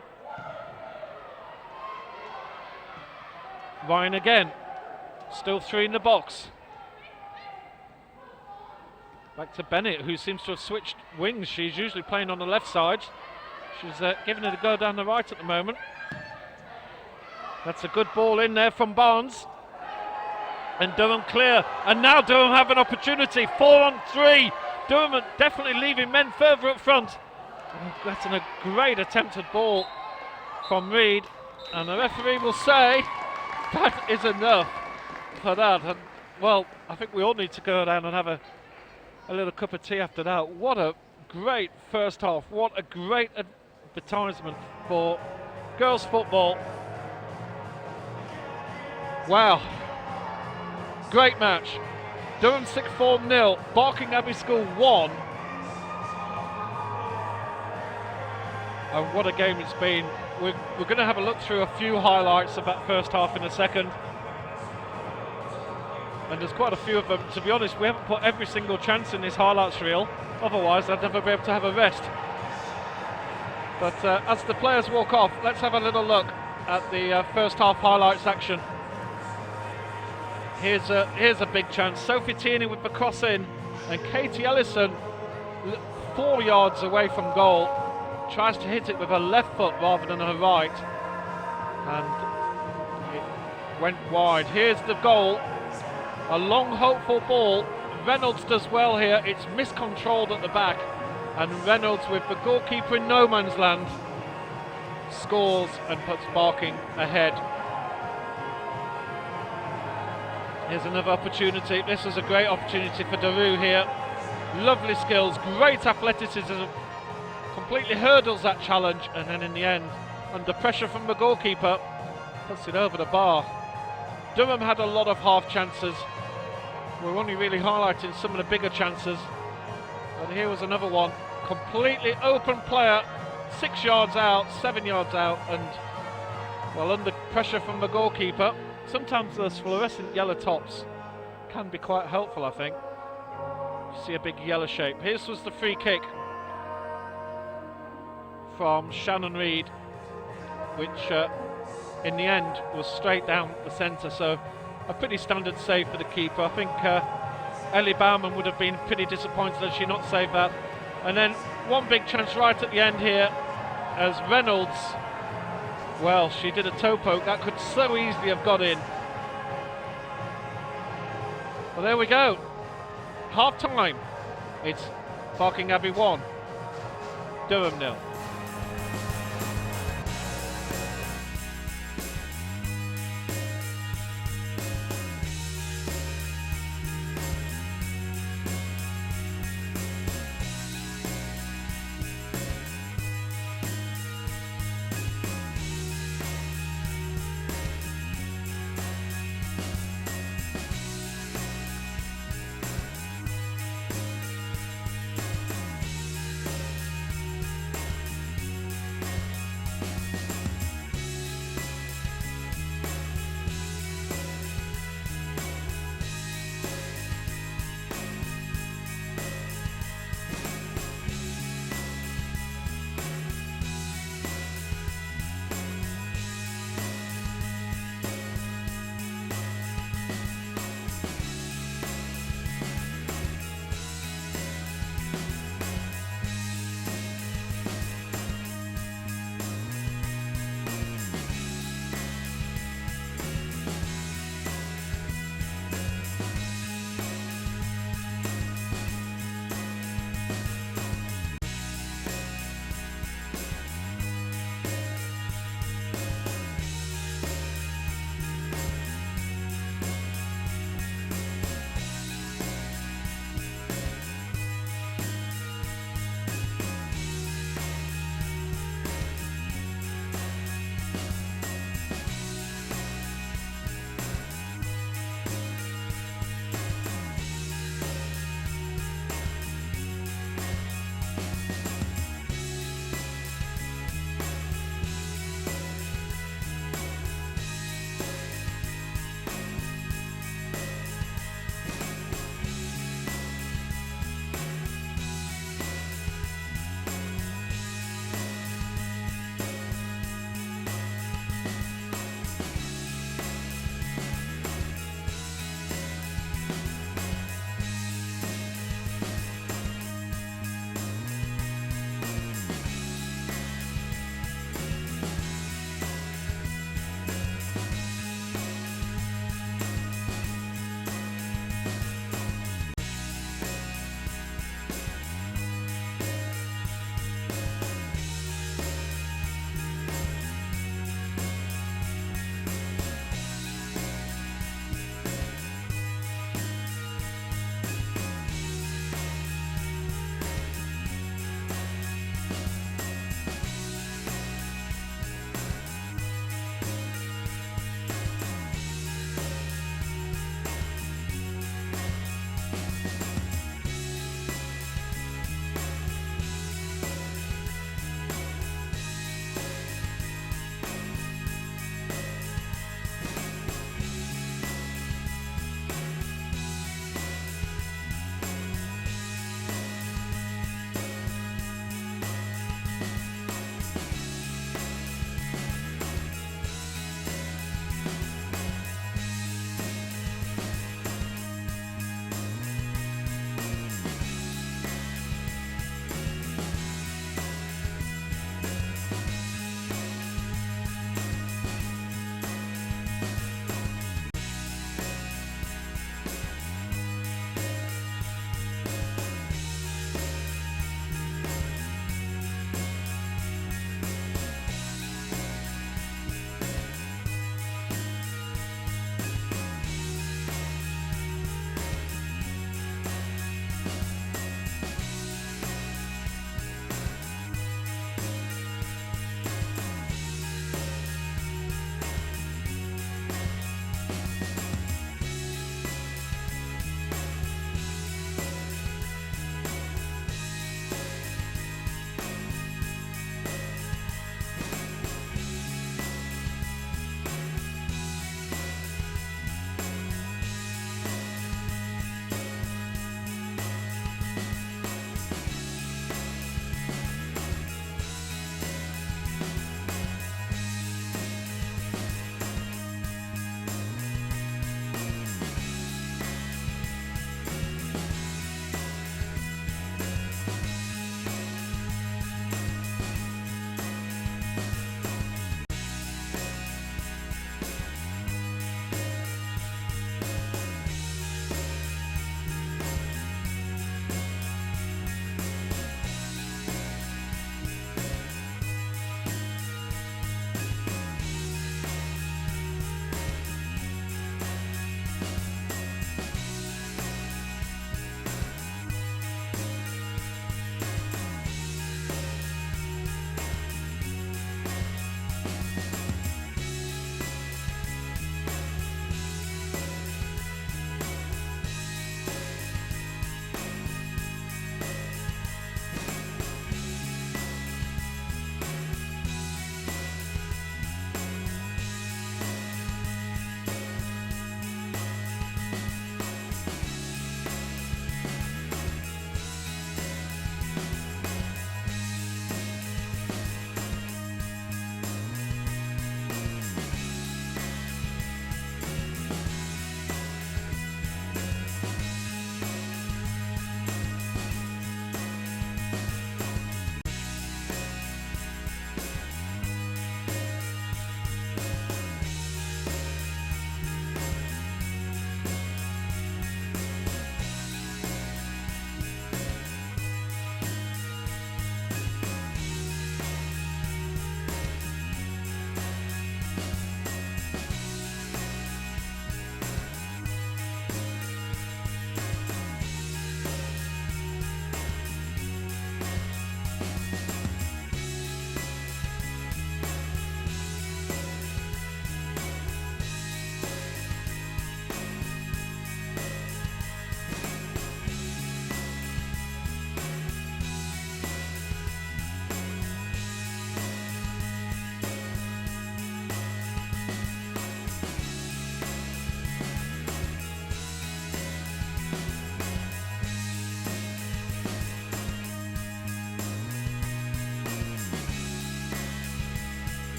Ryan again. Still three in the box. Back to Bennett, who seems to have switched wings. She's usually playing on the left side. She's giving it a go down the right at the moment. That's a good ball in there from Barnes. And Durham clear. And now Durham have an opportunity. 4-on-3. Durham definitely leaving men further up front. And getting a great attempted ball from Reed. And the referee will say that is enough for that. And, well, I think we all need to go down and have a little cup of tea after that. What a great first half. What a great advertisement for girls football. Wow. Great match. Durham 6-4 0. Barking Abbey School 1. And what a game it's been. We're going to have a look through a few highlights of that first half in a second. And there's quite a few of them. To be honest, we haven't put every single chance in this highlights reel. Otherwise, I'd never be able to have a rest. But as the players walk off, let's have a little look at the first half highlights action. Here's a big chance. Sophie Tierney with the cross in, and Katie Ellison, 4 yards away from goal, tries to hit it with her left foot rather than her right, and it went wide. Here's the goal. A long, hopeful ball. Reynolds does well here. It's miscontrolled at the back, and Reynolds, with the goalkeeper in no man's land, scores and puts Barking ahead. Here's another opportunity. This was a great opportunity for Daru here. Lovely skills, great athleticism. Completely hurdles that challenge, and then in the end, under pressure from the goalkeeper, puts it over the bar. Durham had a lot of half chances. We're only really highlighting some of the bigger chances. But here was another one. Completely open player, 6 yards out, 7 yards out, and, well, under pressure from the goalkeeper. Sometimes those fluorescent yellow tops can be quite helpful, I think. You see a big yellow shape. Here's was the free kick from Shannon Reed, which in the end was straight down the centre, so a pretty standard save for the keeper. I think Ellie Bauman would have been pretty disappointed that she not saved that. And then one big chance right at the end here, as Reynolds, well, she did a toe poke that could so easily have got in. Well, there we go. Half time. It's Barking Abbey 1, Durham 0.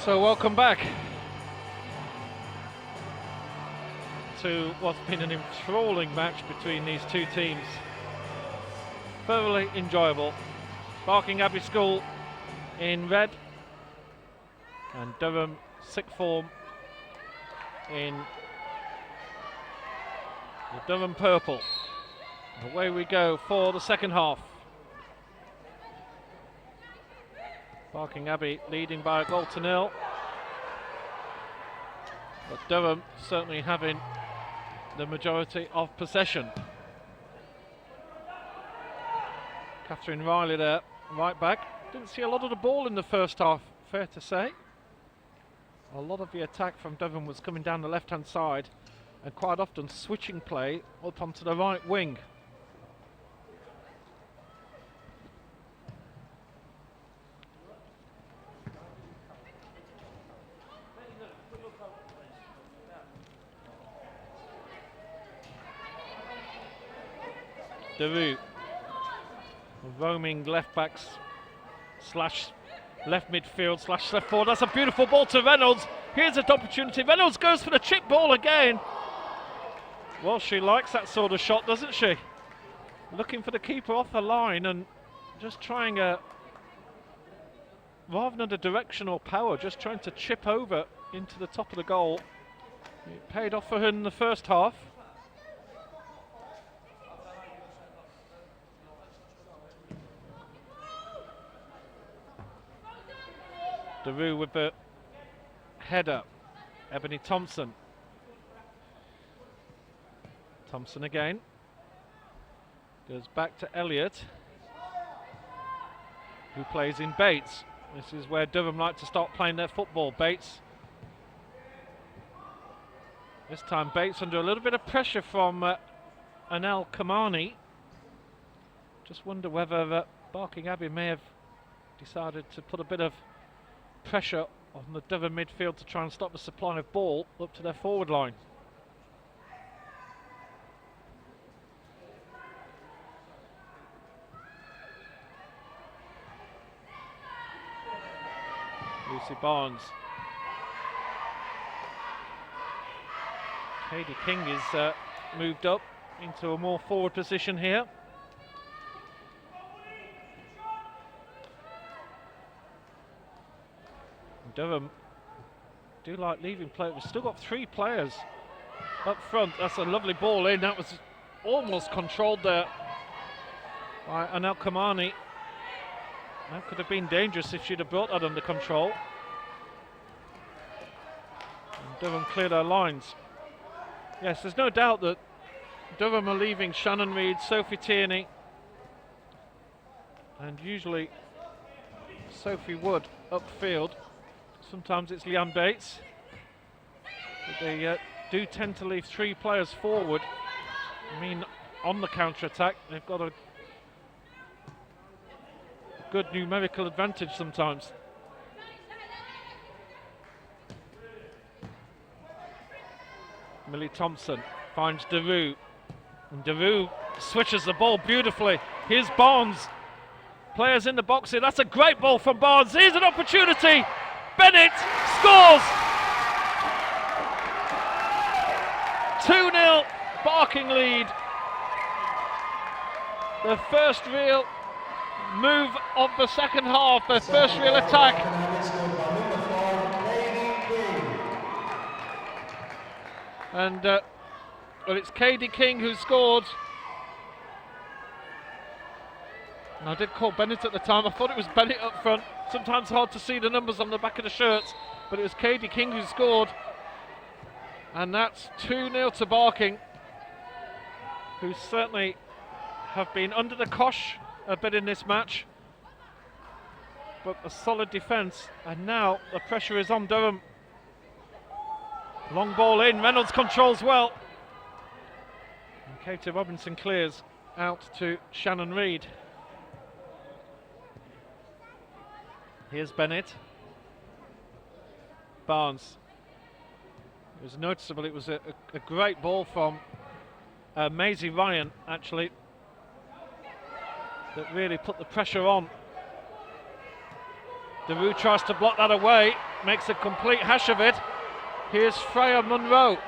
So welcome back to what's been an enthralling match between these two teams. Thoroughly enjoyable. Barking Abbey School in red and Durham sixth form in the Durham purple. Away we go for the second half. Barking Abbey leading by a goal to nil, but Durham certainly having the majority of possession. Catherine Riley there, right back. Didn't see a lot of the ball in the first half, fair to say. A lot of the attack from Durham was coming down the left-hand side and quite often switching play up onto the right wing. Durham. Roaming left backs slash left midfield slash left forward. That's a beautiful ball to Reynolds. Here's an opportunity. Reynolds goes for the chip ball again. Well, she likes that sort of shot, doesn't she? Looking for the keeper off the line and just trying rather than a directional power, just trying to chip over into the top of the goal. It paid off for her in the first half. Daru with the header. Ebony Thompson. Thompson again. Goes back to Elliott, who plays in Bates. This is where Durham like to start playing their football. Bates. This time Bates under a little bit of pressure from Anel Kamani. Just wonder whether Barking Abbey may have decided to put a bit of pressure on the Durham midfield to try and stop the supply of ball up to their forward line. Lucy Barnes. Katie King is moved up into a more forward position here. Durham do like leaving play. We've still got 3 players up front. That's a lovely ball in. That was almost controlled there by Anel Kamani. That could have been dangerous if she'd have brought that under control. And Durham cleared her lines. Yes, there's no doubt that Durham are leaving Shannon Reid, Sophie Tierney, and usually Sophie Wood upfield. Sometimes it's Leanne Bates. But they do tend to leave 3 players forward. I mean, on the counter-attack, they've got a good numerical advantage sometimes. Millie Thompson finds Daru, and Daru switches the ball beautifully. Here's Barnes. Players in the box here. That's a great ball from Barnes. Here's an opportunity. Bennett scores! 2-0 Barking lead. The first real move of the second half, the first real attack. And well, it's Katie King who scored. And I did call Bennett at the time. I thought it was Bennett up front. Sometimes hard to see the numbers on the back of the shirts, but it was Katie King who scored. And that's 2-0 to Barking, who certainly have been under the cosh a bit in this match, but a solid defence, and now the pressure is on Durham. Long ball in, Reynolds controls well, and Katie Robinson clears out to Shannon Reid. Here's Bennett. Barnes. It was noticeable, it was a great ball from Maisie Ryan, actually, that really put the pressure on. Daru tries to block that away, makes a complete hash of it. Here's Freya Munro.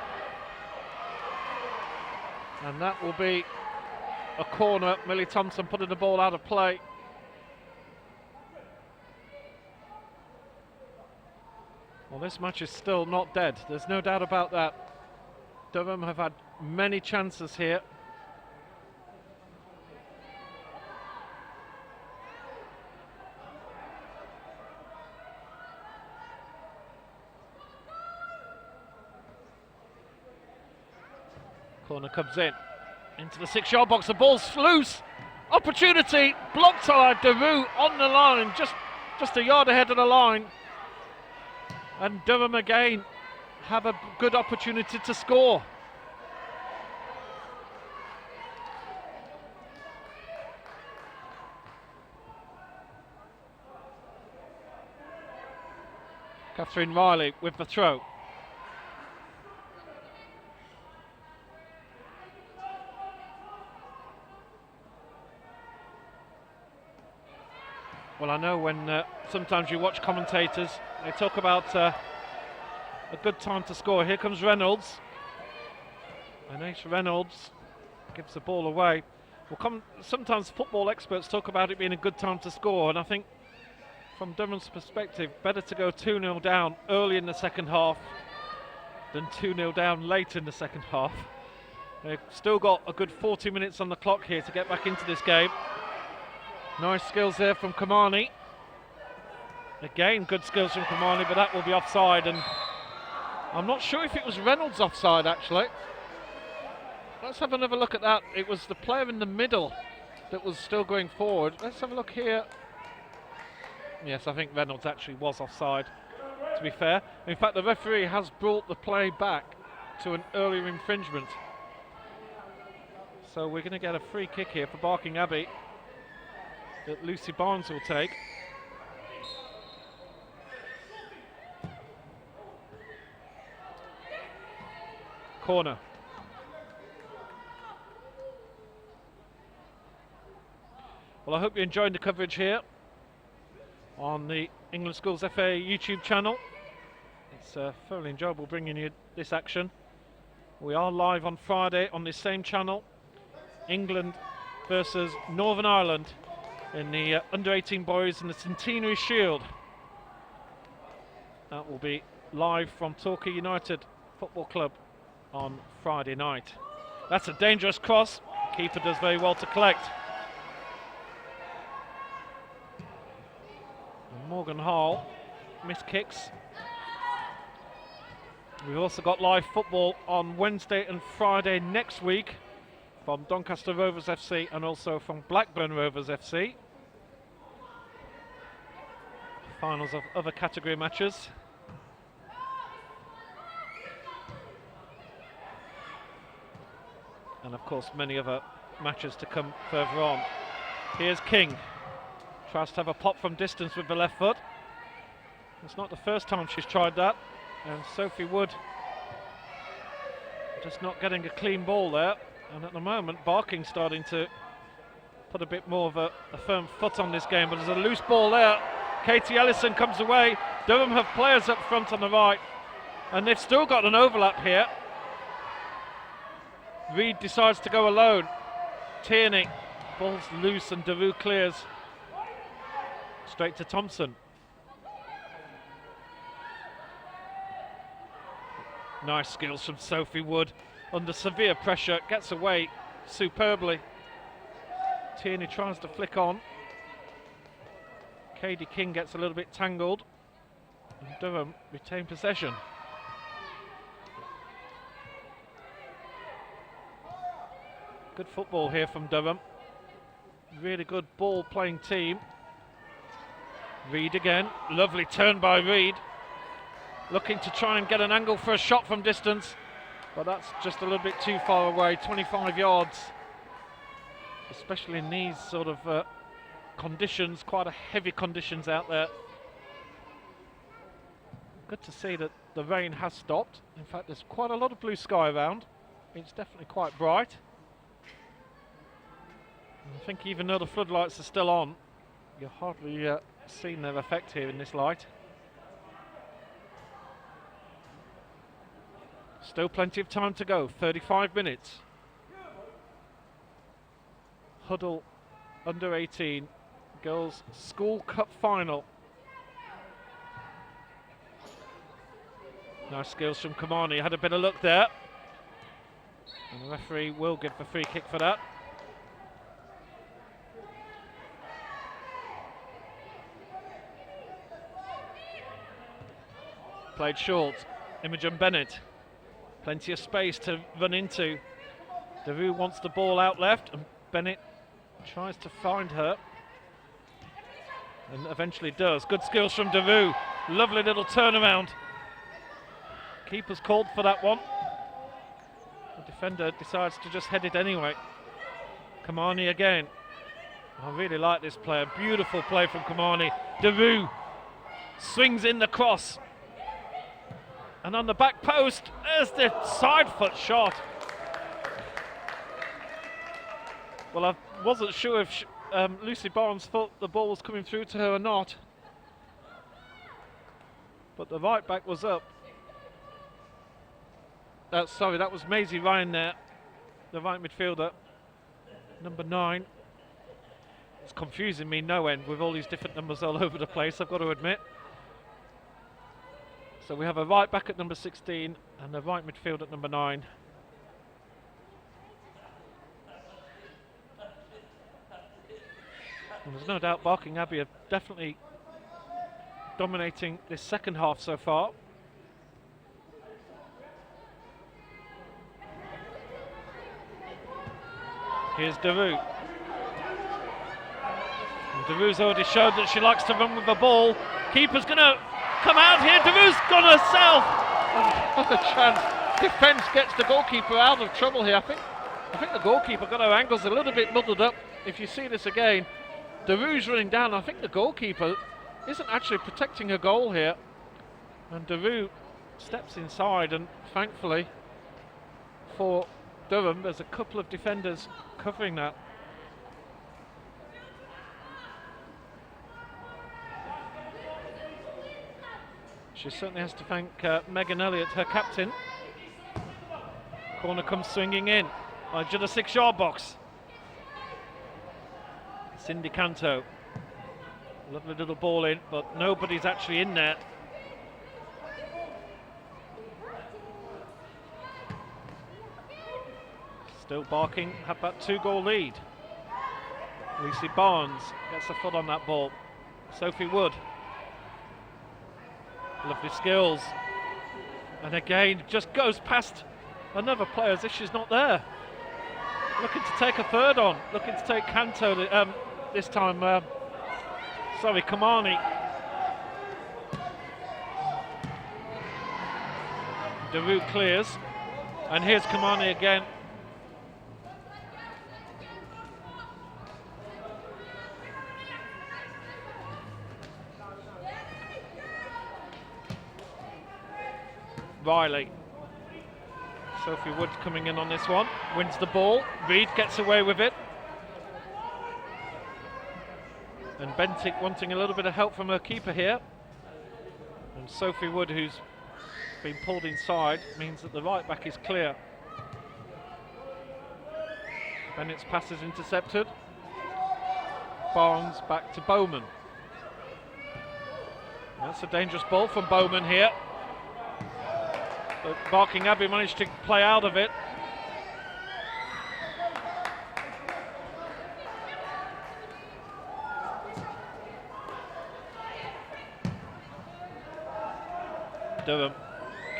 And that will be a corner. Millie Thompson putting the ball out of play. Well, this match is still not dead. There's no doubt about that. Durham have had many chances here. Corner comes in into the 6-yard box. The ball's loose. Opportunity blocked by Daru on the line, just a yard ahead of the line. And Durham again have a good opportunity to score. Catherine Riley with the throw. Well, I know when sometimes you watch commentators, they talk about a good time to score. Here comes Reynolds. And Ace Reynolds gives the ball away. Well, sometimes football experts talk about it being a good time to score, and I think from Durham's perspective, better to go 2-0 down early in the second half than 2-0 down late in the second half. They've still got a good 40 minutes on the clock here to get back into this game. Nice skills there from Kamani. Again, good skills from Kamani, but that will be offside, and I'm not sure if it was Reynolds offside actually. Let's have another look at that. It was the player in the middle that was still going forward. Let's have a look here. Yes, I think Reynolds actually was offside, to be fair. In fact, the referee has brought the play back to an earlier infringement. So we're going to get a free kick here for Barking Abbey that Lucy Barnes will take. Corner. Well, I hope you're enjoying the coverage here on the England Schools FA YouTube channel. It's thoroughly enjoyable bringing you this action. We are live on Friday on this same channel. England versus Northern Ireland in the under-18 boys in the Centenary Shield. That will be live from Torquay United Football Club on Friday night. That's a dangerous cross. Keeper does very well to collect. Morgan Hall missed kicks. We've also got live football on Wednesday and Friday next week from Doncaster Rovers FC and also from Blackburn Rovers FC. Finals of other category matches. And of course many other matches to come further on. Here's King. Tries to have a pop from distance with the left foot. It's not the first time she's tried that. And Sophie Wood just not getting a clean ball there. And at the moment, Barking starting to put a bit more of a firm foot on this game. But there's a loose ball there. Katie Ellison comes away. Durham have players up front on the right. And they've still got an overlap here. Reid decides to go alone. Tierney, ball's loose and Daru clears. Straight to Thompson. Nice skills from Sophie Wood. Under severe pressure, gets away superbly. Tierney tries to flick on. Katie King gets a little bit tangled. And Durham retain possession. Good football here from Durham. Really good ball playing team. Reid again, lovely turn by Reid. Looking to try and get an angle for a shot from distance, but that's just a little bit too far away, 25 yards. Especially in these sort of conditions, quite a heavy conditions out there. Good to see that the rain has stopped. In fact, there's quite a lot of blue sky around. It's definitely quite bright. And I think even though the floodlights are still on, you're hardly seen their effect here in this light. Still plenty of time to go, 35 minutes. Hudl under 18 girls school cup final. Nice skills from Kamani, had a bit of luck there. And the referee will give the free kick for that. Played short, Imogen Bennett. Plenty of space to run into. Daru wants the ball out left and Bennett tries to find her. And eventually does. Good skills from Daru. Lovely little turnaround. Keeper's called for that one. The defender decides to just head it anyway. Kamani again. I really like this player. Beautiful play from Kamani. Daru swings in the cross. And on the back post, there's the side foot shot. Well, I wasn't sure if Lucy Barnes thought the ball was coming through to her or not. But the right back was up. Sorry, that was Maisie Ryan there, the right midfielder, number 9. It's confusing me no end with all these different numbers all over the place, I've got to admit. So we have a right back at number 16 and a right midfield at number 9. And there's no doubt Barking Abbey are definitely dominating this second half so far. Here's Daru. And Daru's already showed that she likes to run with the ball. Keeper's going to come out here. Daru's gone herself. Another chance. Defence gets the goalkeeper out of trouble here. I think the goalkeeper got her angles a little bit muddled up. If you see this again, Daru's running down. I think the goalkeeper isn't actually protecting her goal here. And Daru steps inside, and thankfully for Durham, there's a couple of defenders covering that. She certainly has to thank Megan Elliott, her captain. Corner comes swinging in, edge of the 6-yard box. Cindy Canto. Lovely little ball in, but nobody's actually in there. Still Barking have that 2-goal lead. Lucy Barnes gets a foot on that ball. Sophie Wood. Lovely skills. And again, just goes past another player as if she's not there. Looking to take a third on. Looking to take Canto this time. Sorry, Kamani. Daru clears. And here's Kamani again. Riley. Sophie Wood coming in on this one, wins the ball. Reed gets away with it. And Bentic wanting a little bit of help from her keeper here. And Sophie Wood, who's been pulled inside, means that the right back is clear. Bennett's pass is intercepted. Barnes back to Bowman. That's a dangerous ball from Bowman here. But Barking Abbey managed to play out of it. Durham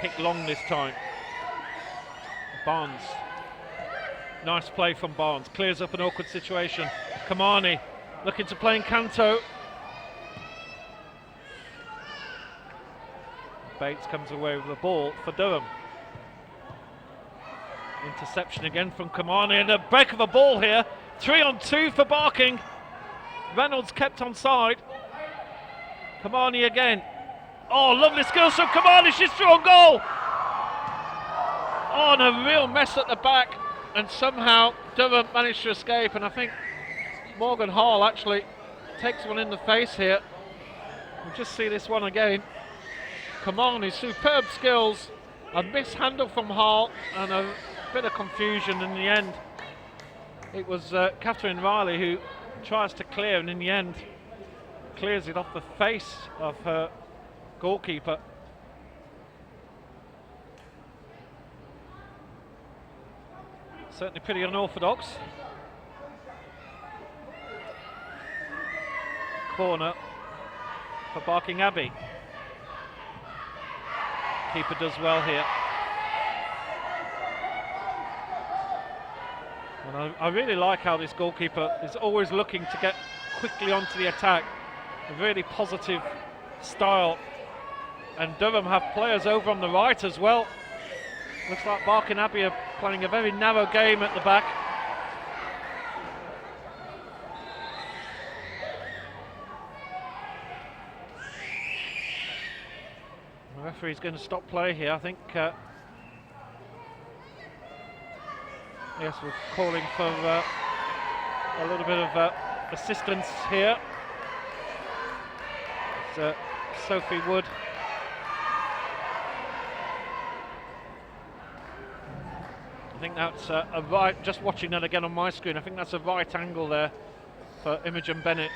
kick long this time. Barnes. Nice play from Barnes. Clears up an awkward situation. Kamani looking to play in Canto. Bates comes away with the ball for Durham. Interception again from Kamani, and a break of a ball here. 3-on-2 for Barking. Reynolds kept on side. Kamani again. Oh, lovely skills from Kamani. She's through on goal. Oh, and a real mess at the back. And somehow Durham managed to escape. And I think Morgan Hall actually takes one in the face here. We'll just see this one again. Kamani, superb skills. A mishandle from Hall and a bit of confusion in the end. It was Catherine Riley who tries to clear, and in the end clears it off the face of her goalkeeper. Certainly pretty unorthodox. Corner for Barking Abbey. Keeper does well here. And I really like how this goalkeeper is always looking to get quickly onto the attack. A really positive style. And Durham have players over on the right as well. Looks like Barking Abbey are playing a very narrow game at the back. The referee's going to stop play here. I think yes, we're calling for a little bit of assistance here. It's Sophie Wood. I think that's a right, just watching that again on my screen, I think that's a right angle there for Imogen Bennett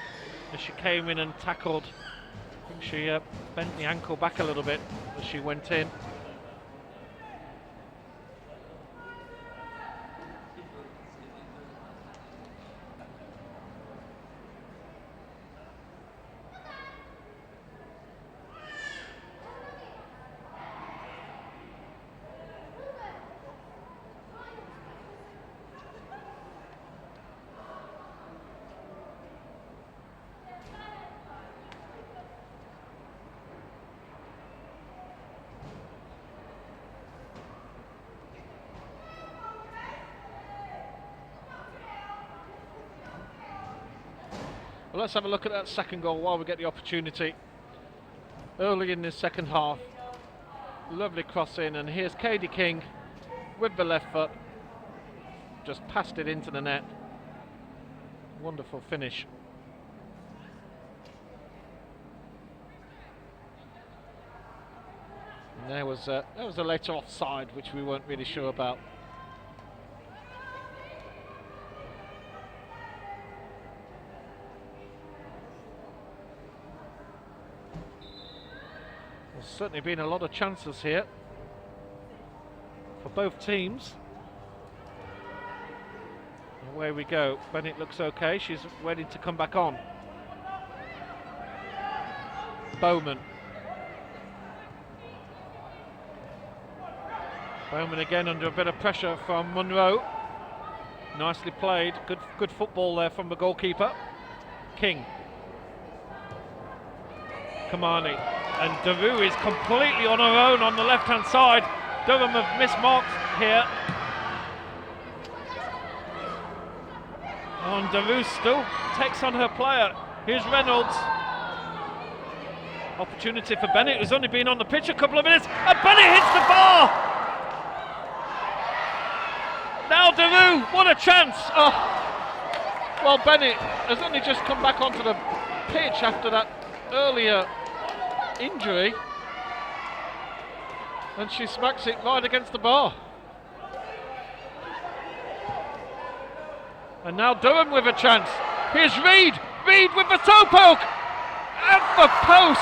as she came in and tackled. I think she bent the ankle back a little bit as she went in. Well, let's have a look at that second goal while we get the opportunity. Early in this second half, lovely cross in, and here's Katie King with the left foot, just passed it into the net. Wonderful finish. And there was a later offside, which we weren't really sure about. There's certainly been a lot of chances here for both teams. Away we go. Bennett looks okay. She's waiting to come back on. Bowman. Bowman again under a bit of pressure from Munro. Nicely played. Good football there from the goalkeeper. King. Kamani. And Daru is completely on her own on the left-hand side. Durham have mismarked here. And Daru still takes on her player. Here's Reynolds. Opportunity for Bennett, who's only been on the pitch a couple of minutes. And Bennett hits the bar! Now Daru, what a chance! Oh. Well, Bennett has only just come back onto the pitch after that earlier injury, and she smacks it right against the bar. And now Durham with a chance. Here's Reed. Reed with the toe poke at the post.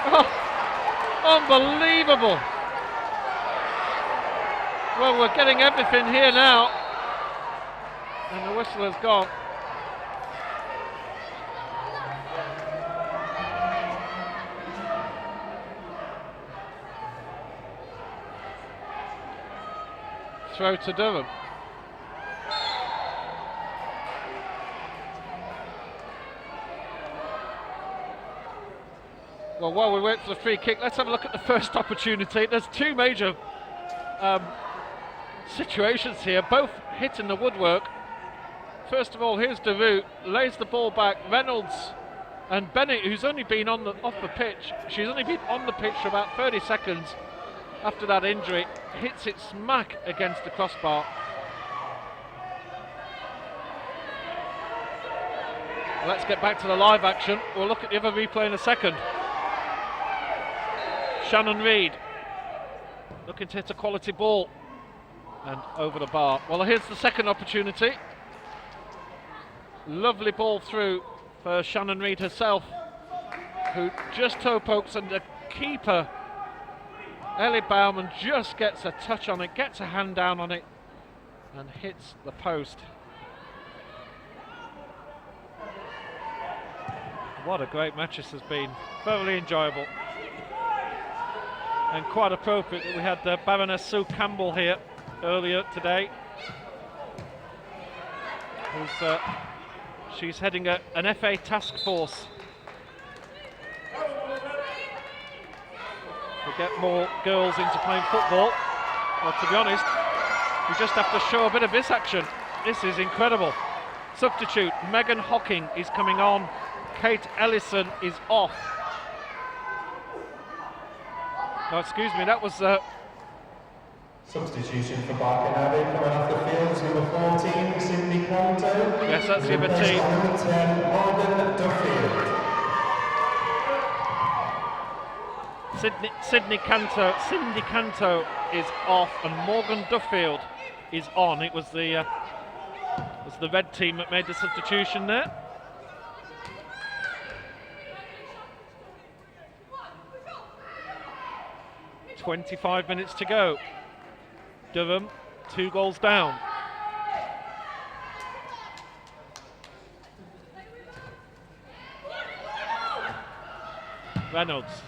Oh, unbelievable. Well, we're getting everything here now, and the whistle has gone. Throw to Durham. Well, while we wait for the free kick, let's have a look at the first opportunity. There's two major situations here, both hitting the woodwork. First of all, here's Daru, lays the ball back. Reynolds and Bennett, who's only been off the pitch, she's only been on the pitch for about 30 seconds after that injury, hits it smack against the crossbar. Let's get back to the live action. We'll look at the other replay in a second. Shannon Reed looking to hit a quality ball and over the bar. Well, here's the second opportunity. Lovely ball through for Shannon Reed herself, who just toe pokes, and the keeper Ellie Bauman just gets a touch on it, gets a hand down on it, and hits the post. What a great match this has been. Thoroughly enjoyable. And quite appropriate that we had Baroness Sue Campbell here earlier today. She's heading an FA task force to get more girls into playing football. Well, to be honest, we just have to show a bit of this action. This is incredible. Substitute Megan Hocking is coming on. Kate Ellison is off. No, excuse me, that was Substitution for Barking Abbey coming off the field is number 14, Cindy Canto. Yes, that's the other Replaced team. by number 10, Morgan Duffield. Cindy Canto is off, and Morgan Duffield is on. It was the red team that made the substitution there. "25 minutes to go. Durham 2 goals down. Reynolds.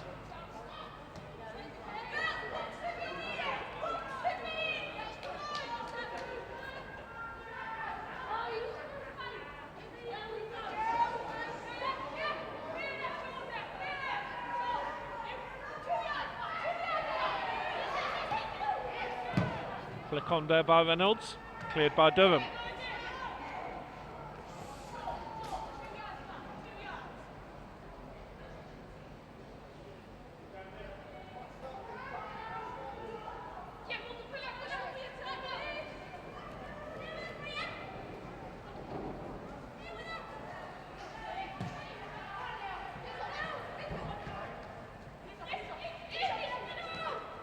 Flick on there by Reynolds, cleared by Durham.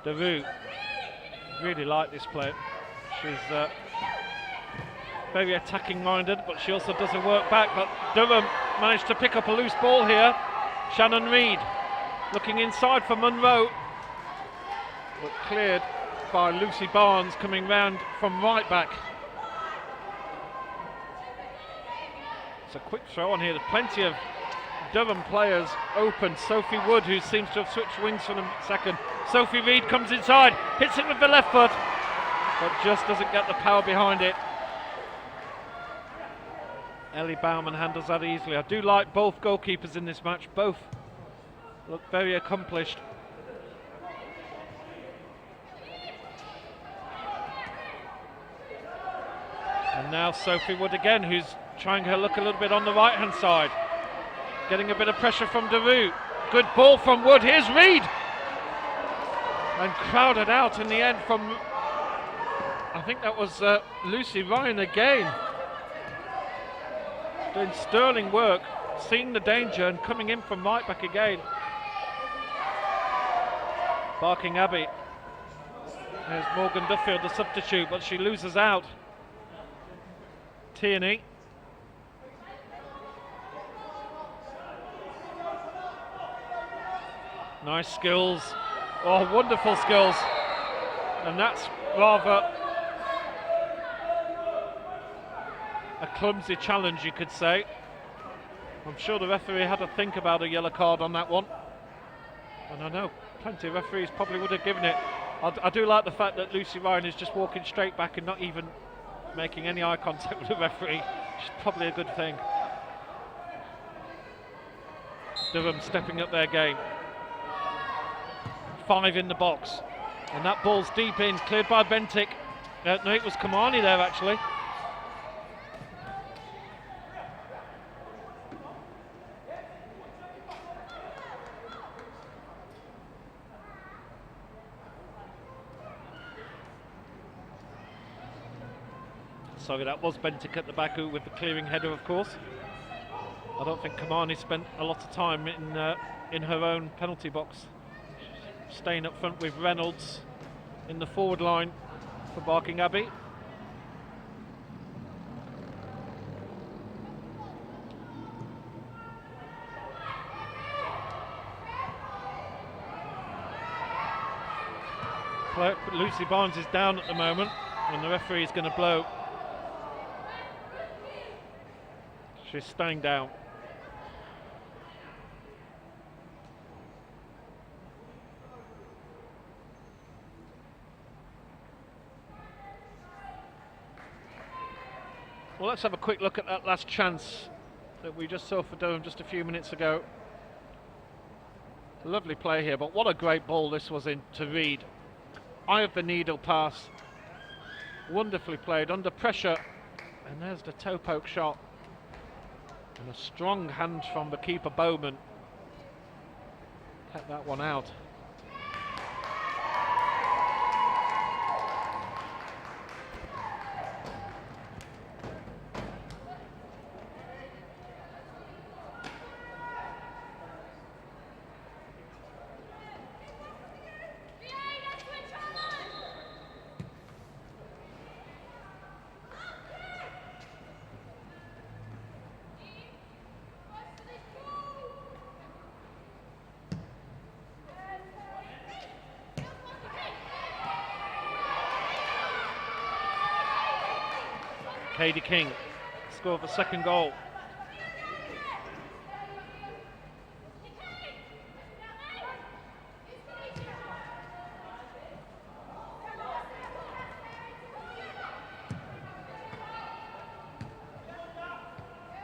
DeVue. Really like this player. She's very attacking minded, but she also doesn't work back. But Durham managed to pick up a loose ball here. Shannon Reed looking inside for Munro, but cleared by Lucy Barnes coming round from right back. It's a quick throw on here. There's plenty of Durham players open. Sophie Wood, who seems to have switched wings for a second. Sophie Reed comes inside, hits it with the left foot, but just doesn't get the power behind it. Ellie Bauman handles that easily. I do like both goalkeepers in this match. Both look very accomplished. And now Sophie Wood again, who's trying her luck a little bit on the right hand side. Getting a bit of pressure from DeVue. Good ball from Wood. Here's Reed. And crowded out in the end from, I think that was Lucy Ryan again. Doing sterling work, seeing the danger and coming in from right back again. Barking Abbey. There's Morgan Duffield, the substitute, but she loses out. Tierney. Nice skills. Oh, wonderful skills. And that's rather a clumsy challenge, you could say. I'm sure the referee had to think about a yellow card on that one. And I know plenty of referees probably would have given it. I do like the fact that Lucy Ryan is just walking straight back and not even making any eye contact with the referee. Which is probably a good thing. Durham stepping up their game. 5 in the box, and that ball's deep in, cleared by Bentic. No, it was Kamani there actually. Sorry, that was Bentic at the back with the clearing header, of course. I don't think Kamani spent a lot of time in her own penalty box. Staying up front with Reynolds in the forward line for Barking Abbey. Lucy Barnes is down at the moment, and the referee is going to blow. She's staying down. Well, let's have a quick look at that last chance that we just saw for Durham just a few minutes ago. Lovely play here, but what a great ball this was in to Reed. Eye of the needle pass. Wonderfully played, under pressure. And there's the toe poke shot. And a strong hand from the keeper Bowman. Kept that one out. Katie King scored the second goal.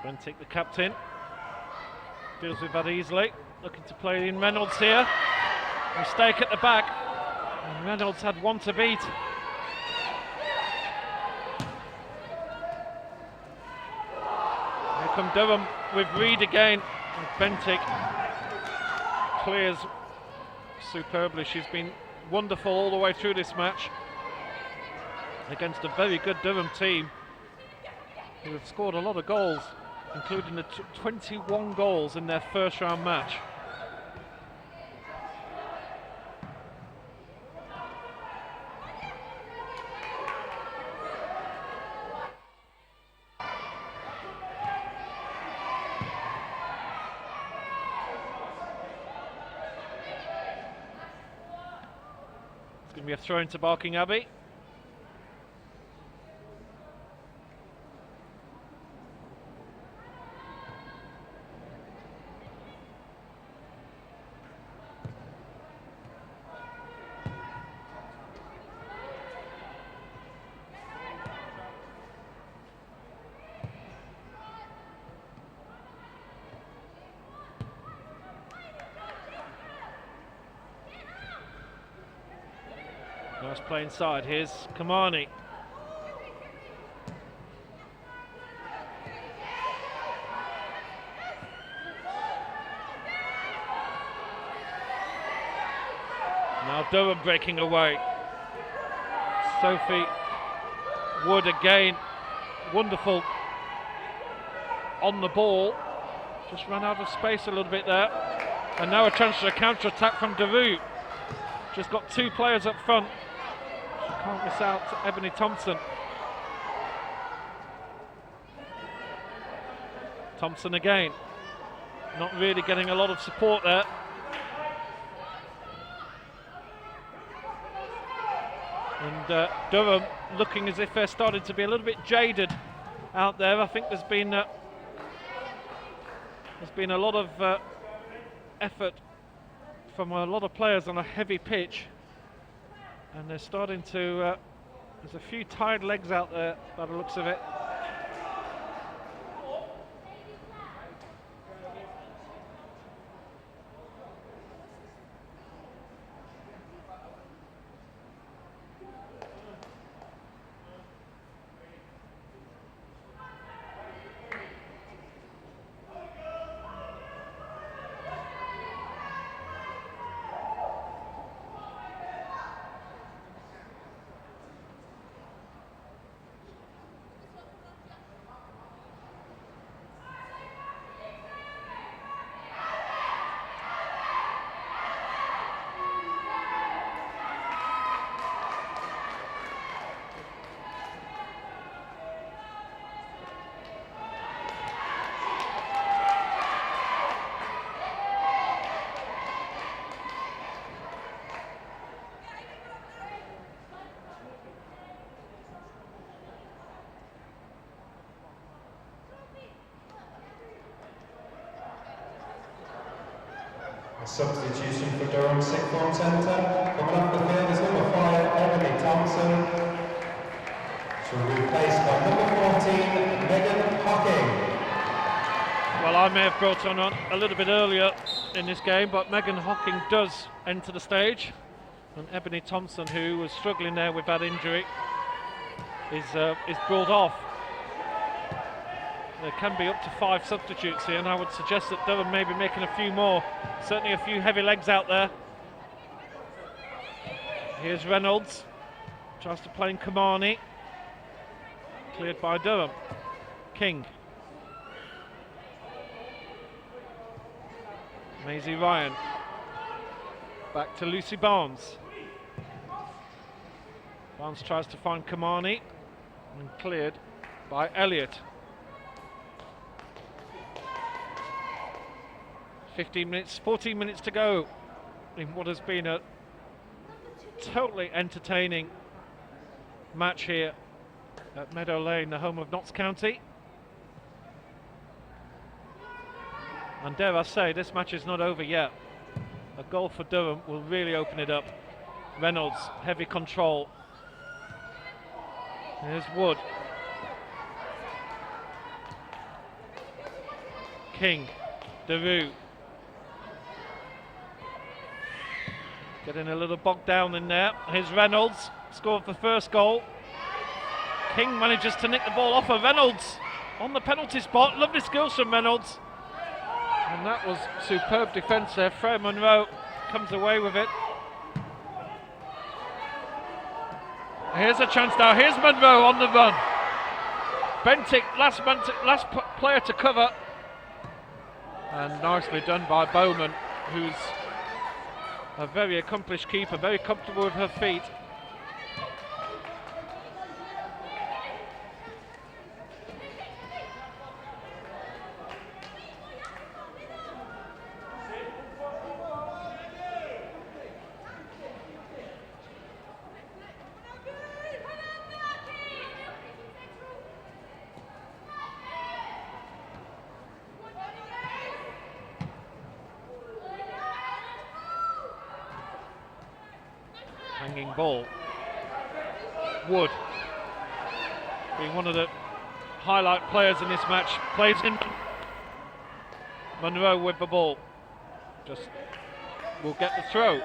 Brentic, the captain, deals with that easily. Looking to play in Reynolds here. Mistake at the back. And Reynolds had one to beat. Here come Durham with Reed again. And Brentic clears superbly. She's been wonderful all the way through this match against a very good Durham team who have scored a lot of goals, including the 21 goals in their first round match. It's going to be a throw into Barking Abbey. Nice play inside. Here's Kamani. Now Durham breaking away. Sophie Wood again. Wonderful on the ball. Just ran out of space a little bit there. And now a chance for a counter-attack from Durham. Just got two players up front. Can't miss out to Ebony Thompson. Thompson again. Not really getting a lot of support there. And Durham looking as if they're starting to be a little bit jaded out there. I think there's been a lot of effort from a lot of players on a heavy pitch. And they're starting to, there's a few tired legs out there by the looks of it. A substitution for Durham Sixth Form Centre. Coming up the field is number 5, Ebony Thompson. She'll be replaced by number 14, Megan Hocking. Well, I may have brought her on a little bit earlier in this game, but Megan Hocking does enter the stage. And Ebony Thompson, who was struggling there with that injury, is brought off. There can be up to 5 substitutes here, and I would suggest that Durham may be making a few more. Certainly a few heavy legs out there. Here's Reynolds. Tries to play in Kamani. Cleared by Durham. King. Maisie Ryan. Back to Lucy Barnes. Barnes tries to find Kamani. And cleared by Elliott. 15 minutes, 14 minutes to go in what has been a totally entertaining match here at Meadow Lane, the home of Notts County. And dare I say, this match is not over yet. A goal for Durham will really open it up. Reynolds, heavy control. Here's Wood. King, Daru. Getting a little bogged down in there. Here's Reynolds, scored the first goal. King manages to nick the ball off of Reynolds on the penalty spot. Lovely skills from Reynolds. And that was superb defence there. Freya Monroe comes away with it. Here's a chance now. Here's Monroe on the run. Bentic, last player to cover. And nicely done by Bowman, who's a very accomplished keeper, very comfortable with her feet. Hanging ball. Wood, being one of the highlight players in this match, plays in. Monroe with the ball. Just will get the throw.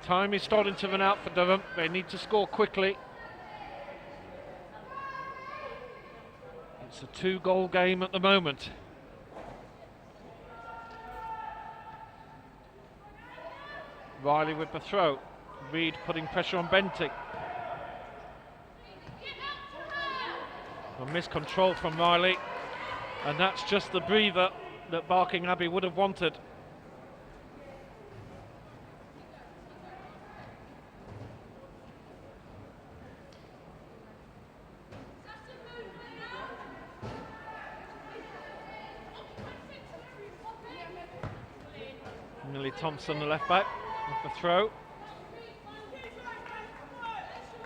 Time is starting to run out for Durham. They need to score quickly. It's a 2-goal game at the moment. Riley with the throw. Reed putting pressure on Bentic. A missed control from Riley, and that's just the breather that Barking Abbey would have wanted. Millie Thompson, the left back, with the throw.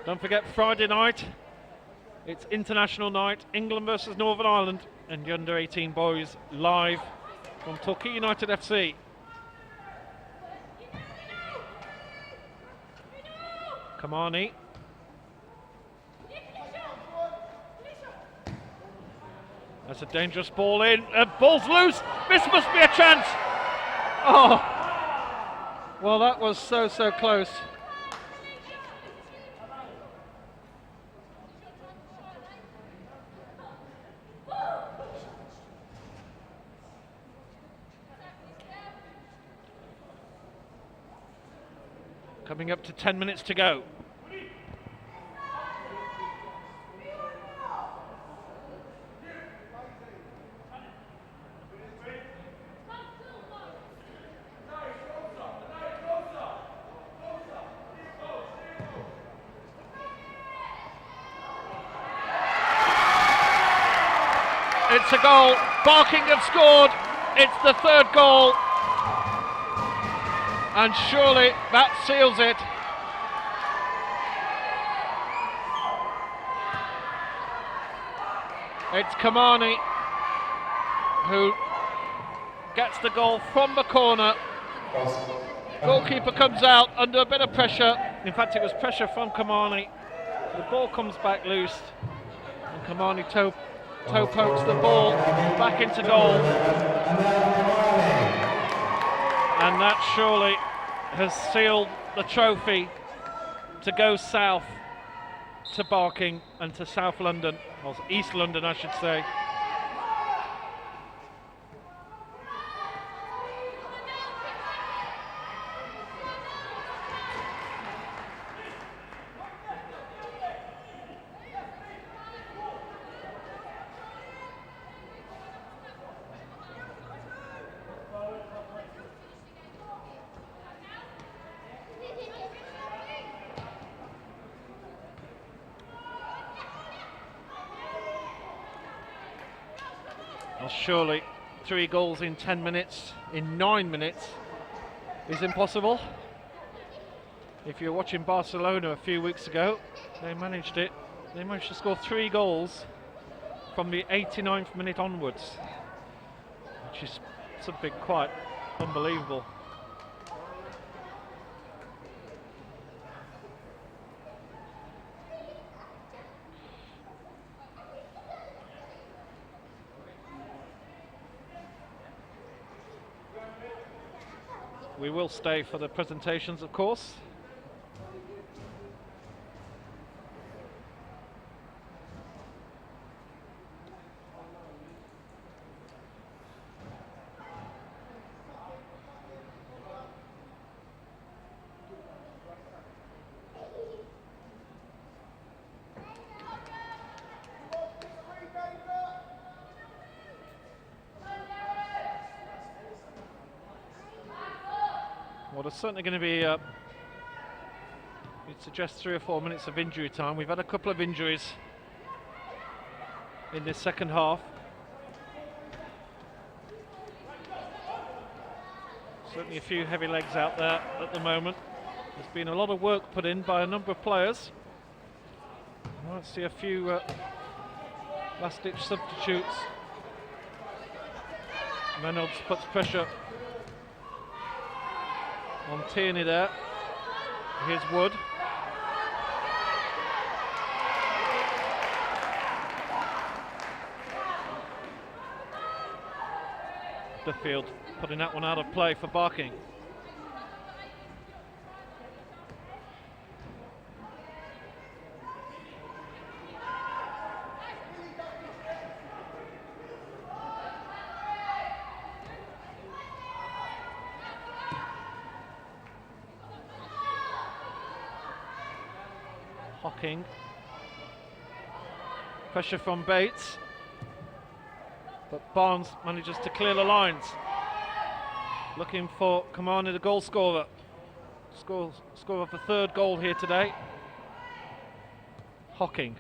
Don't forget, Friday night, it's international night, England versus Northern Ireland, and the under-18 boys live from Torquay United FC. Kamani. That's a dangerous ball in. Ball's loose. This must be a chance. Oh, well, that was so close. Coming up to 10 minutes to go. It's a goal. Barking have scored. It's the third goal. And surely that seals it. It's Kamani who gets the goal from the corner. Goalkeeper comes out under a bit of pressure. In fact, it was pressure from Kamani. The ball comes back loose, and Kamani toe pokes the ball back into goal. And that surely has sealed the trophy to go south to Barking and to South London, or East London I should say. Well, surely 3 goals in 10 minutes, in 9 minutes, is impossible. If you're watching Barcelona a few weeks ago, They managed it. They managed to score 3 goals from the 89th minute onwards, which is something quite unbelievable. We will stay for the presentations, of course. Well, there's certainly going to be, you'd suggest 3 or 4 minutes of injury time. We've had a couple of injuries in this second half. Certainly a few heavy legs out there at the moment. There's been a lot of work put in by a number of players. I might see a few last-ditch substitutes. Reynolds puts pressure on Tierney there. Here's Wood. Duffield putting that one out of play for Barking. Hocking. Pressure from Bates, but Barnes manages to clear the lines. Looking for Kamani, the goal scorer. Scorer of the 3rd goal here today. Hocking.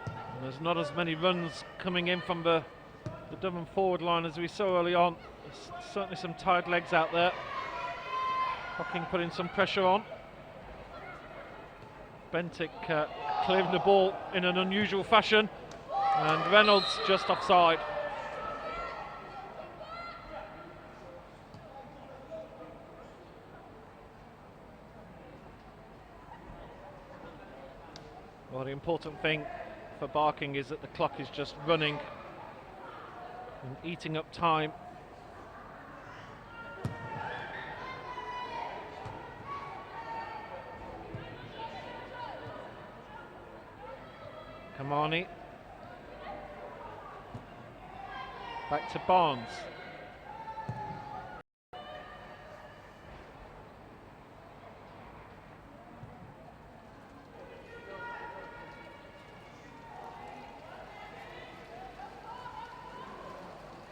And there's not as many runs coming in from the Durham forward line as we saw early on. There's certainly some tired legs out there. Hocking putting some pressure on. Bentic clearing the ball in an unusual fashion, and Reynolds just offside. Well, the important thing for Barking is that the clock is just running and eating up time. Kamani. Back to Barnes.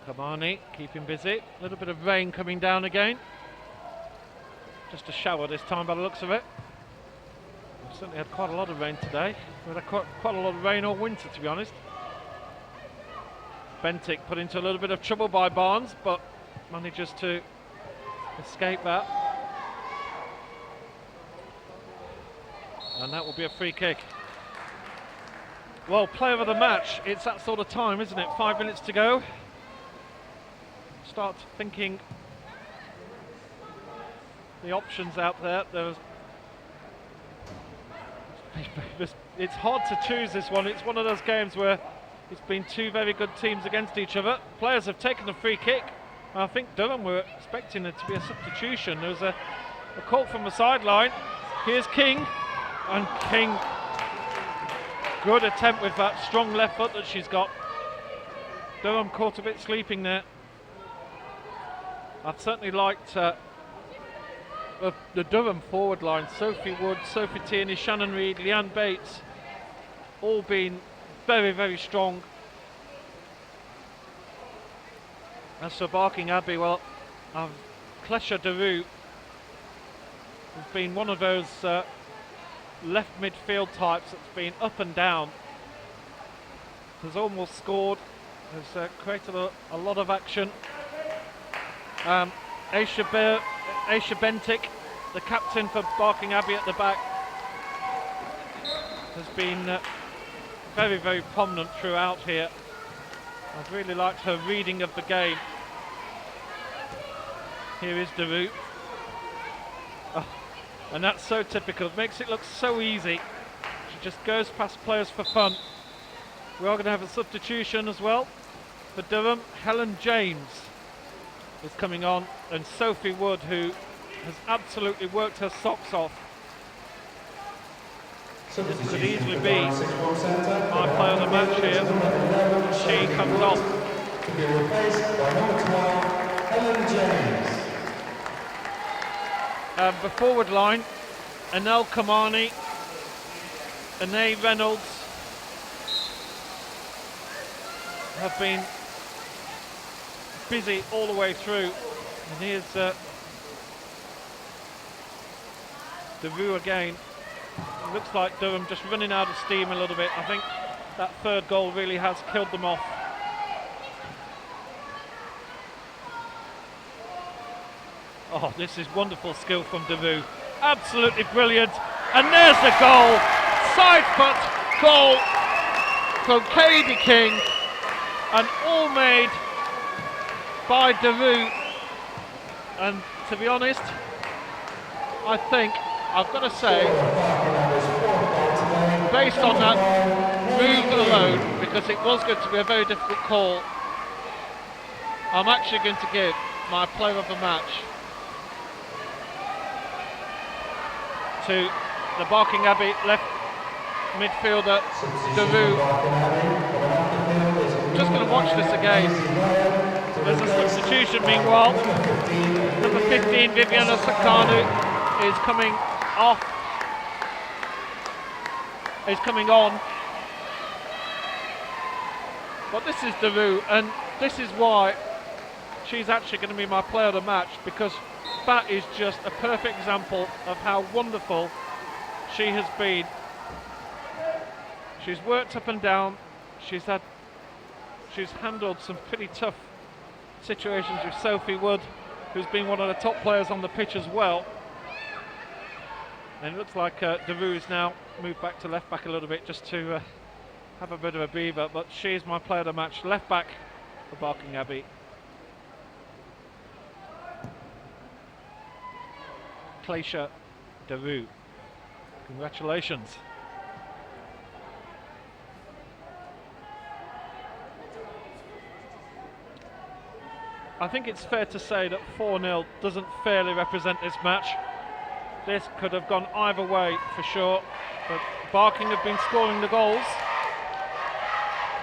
Kamani keeping busy. A little bit of rain coming down again. Just a shower this time by the looks of it. We've certainly had quite a lot of rain today. We've had quite a lot of rain all winter, to be honest. Bentic put into a little bit of trouble by Barnes, but manages to escape that. And that will be a free kick. Well, player of the match, it's that sort of time, isn't it? 5 minutes to go. Start thinking the options out there. It's hard to choose this one. It's one of those games where it's been 2 very good teams against each other. Players have taken the free kick. I think Durham were expecting it to be a substitution. There was a call from the sideline. Here's King, and King, good attempt with that strong left foot that she's got. Durham caught a bit sleeping there. I've certainly liked the Durham forward line. Sophie Wood, Sophie Tierney, Shannon Reid, Leanne Bates, all been very, very strong. As for Barking Abbey, well, Klesha Daru has been one of those left midfield types that's been up and down. Has almost scored, has created a lot of action. Aisha Bentic the captain for Barking Abbey at the back, has been very, very prominent throughout here. I've really liked her reading of the game. Here is Durham. Oh, and that's so typical. It makes it look so easy. She just goes past players for fun. We are going to have a substitution as well for Durham. Helen James is coming on, and Sophie Wood, who has absolutely worked her socks off. This could easily be my player of the match here. She comes off. To be replaced by number 12, Helen James. The forward line, Anel Kamani, Anae Reynolds have been busy all the way through. And here's Durham again. It looks like Durham just running out of steam a little bit. I think that third goal really has killed them off. Oh, this is wonderful skill from Durham. Absolutely brilliant. And there's the goal. Side foot goal from Katie King. And all made by Durham. And to be honest, I think, I've got to say, based on that move alone, because it was going to be a very difficult call, I'm actually going to give my player of the match to the Barking Abbey left midfielder, Durham. Just going to watch this again. There's a substitution meanwhile. Number 15, Viviana Sakanu, is coming off. Is coming on. But this is Durham, and this is why she's actually going to be my player of the match, because that is just a perfect example of how wonderful she has been. She's worked up and down. She's handled some pretty tough situations with Sophie Wood, who's been one of the top players on the pitch as well. And it looks like Durham is now moved back to left back a little bit just to have a bit of a breather, but she's my player of the match, left back for Barking Abbey. Cleisha Durham. Congratulations. I think it's fair to say that 4-0 doesn't fairly represent this match. This could have gone either way for sure, but Barking have been scoring the goals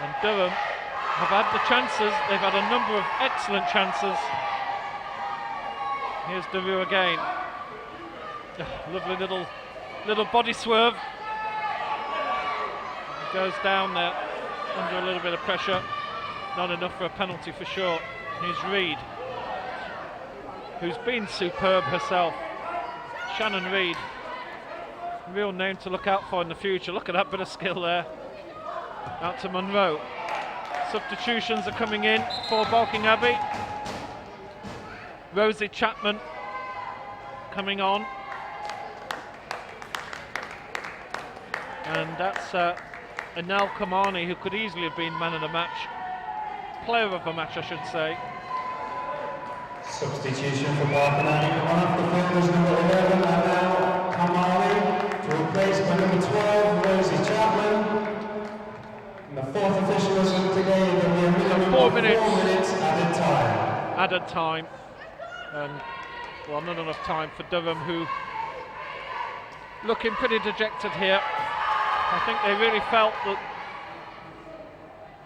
and Durham have had the chances. They've had a number of excellent chances. Here's Durham again. Lovely little body swerve. Goes down there under a little bit of pressure. Not enough for a penalty for sure. Here's Reid, who's been superb herself. Shannon Reid, real name to look out for in the future. Look at that bit of skill there. Out to Monroe. Substitutions are coming in for Barking Abbey. Rosie Chapman coming on. And that's Anel Kamani, who could easily have been man of the match. Player of the match, I should say. Substitution for Barking Abbey. One of the fielders, number 11, Anel Kamani, to replace by number 12, Rosie Chapman. And the fourth official is in today. There'll be a minimum of 4 minutes added time. Added time. And, well, not enough time for Durham, who looking pretty dejected here. I think they really felt that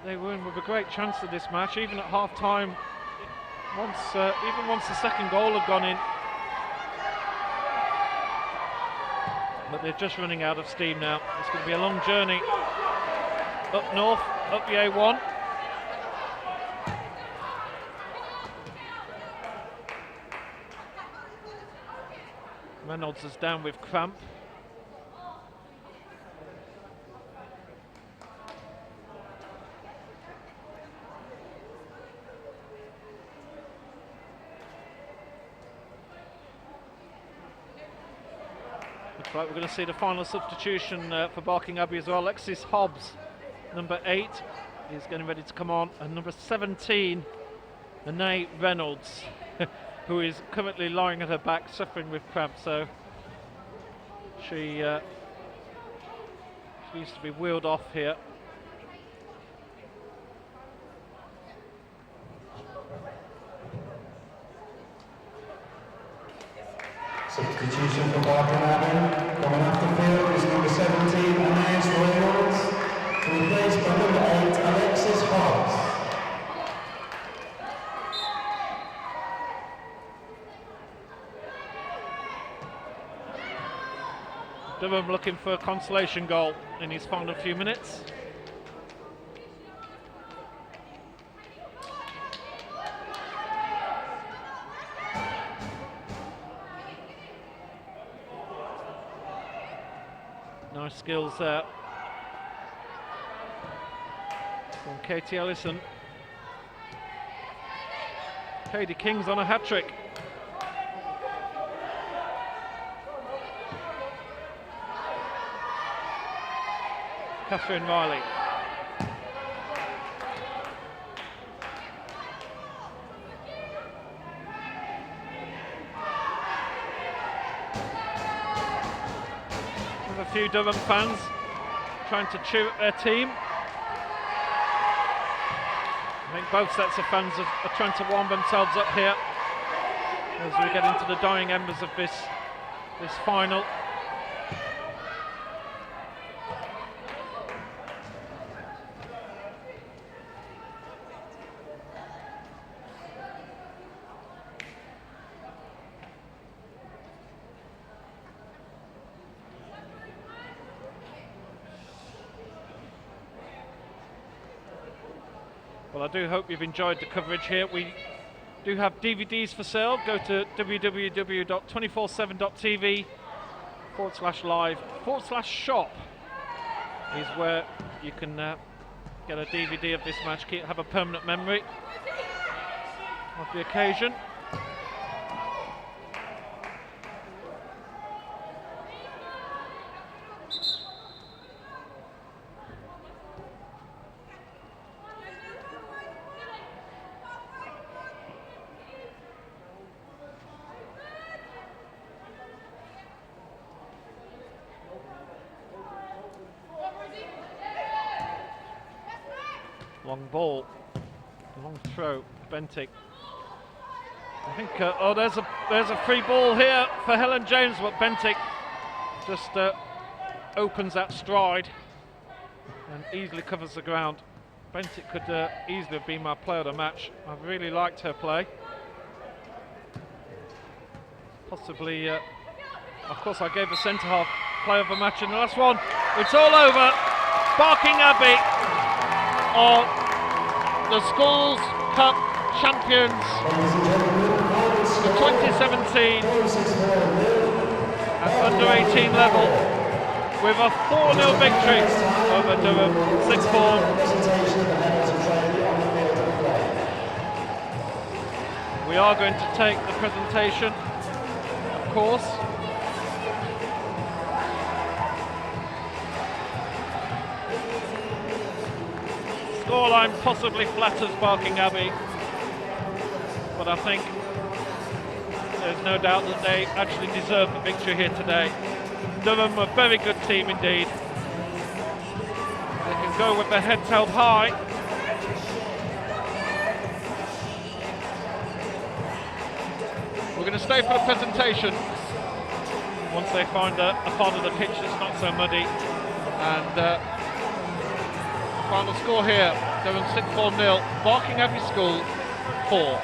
they were in with a great chance of this match, even at half-time. Even once the second goal had gone in. But they're just running out of steam now. It's going to be a long journey up north, up the A1. Reynolds is down with cramp. Looks like we're going to see the final substitution for Barking Abbey as well. Alexis Hobbs, number 8, is getting ready to come on, and number 17, Anae Reynolds, who is currently lying at her back suffering with cramp, so she needs to be wheeled off here. Substitution for Barking Abbey. Coming off the field is number 17, Anae Reynolds, replaced by number 8, Alexis Hobbs. Durham looking for a consolation goal in his final few minutes. Nice skills there from Katie Ellison. Katie King's on a hat-trick. Catherine Riley. There's a few Durham fans trying to cheer at their team. I think both sets of fans are trying to warm themselves up here as we get into the dying embers of this final. Well, I do hope you've enjoyed the coverage here. We do have DVDs for sale. Go to www.247.tv/live/shop is where you can get a DVD of this match, have a permanent memory of the occasion. Long ball, long throw, Bentic. I think, oh, there's a free ball here for Helen James, but Bentic just opens that stride and easily covers the ground. Bentic could easily have been my player of the match. I've really liked her play. Possibly, of course, I gave the centre half player of the match in the last one. It's all over. Barking Abbey are the Schools Cup champions for 2017 at under 18 level with a 4-0 victory over Durham, 6-4. We are going to take the presentation, of course. Scoreline possibly flatters Barking Abbey, but I think there's no doubt that they actually deserve the victory here today. Durham, a very good team indeed. They can go with their heads held high. We're going to stay for the presentation once they find a part of the pitch that's not so muddy. And final score here, Durham 6-4-0, Barking Abbey School 4.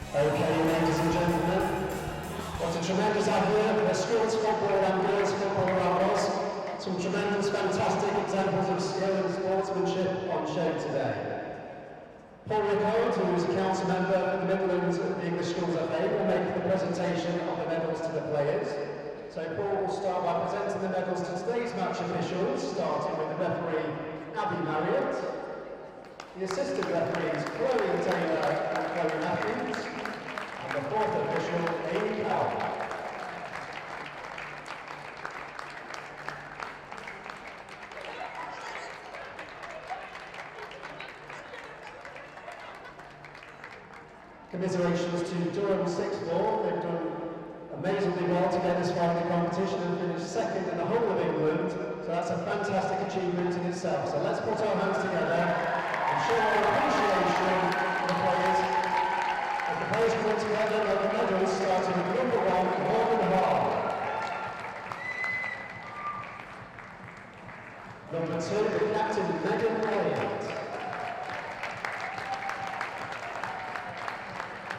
Okay, ladies and gentlemen, what a tremendous effort for skilled football and girls football around us. Some tremendous, fantastic examples of skill and sportsmanship on show today. Paul Rickard, who is a council member for the Midlands of the English Schools FA, will make the presentation of the medals to the players. So Paul will start by presenting the medals to today's match officials, starting with the referee, Abbey Marriott, the assistant referees, Chloe Taylor and Chloe Matthews, and the fourth official, Amy Cowell. Commiserations to Durham sixth form. They've done amazingly well to get this far in the competition and finished second in the whole of England. So that's a fantastic achievement in itself. So let's put our hands together and show our appreciation for the players. As the players come together on the medals, starting with number 1, Morgan Hall. Number 2, the captain, Megan Elliott.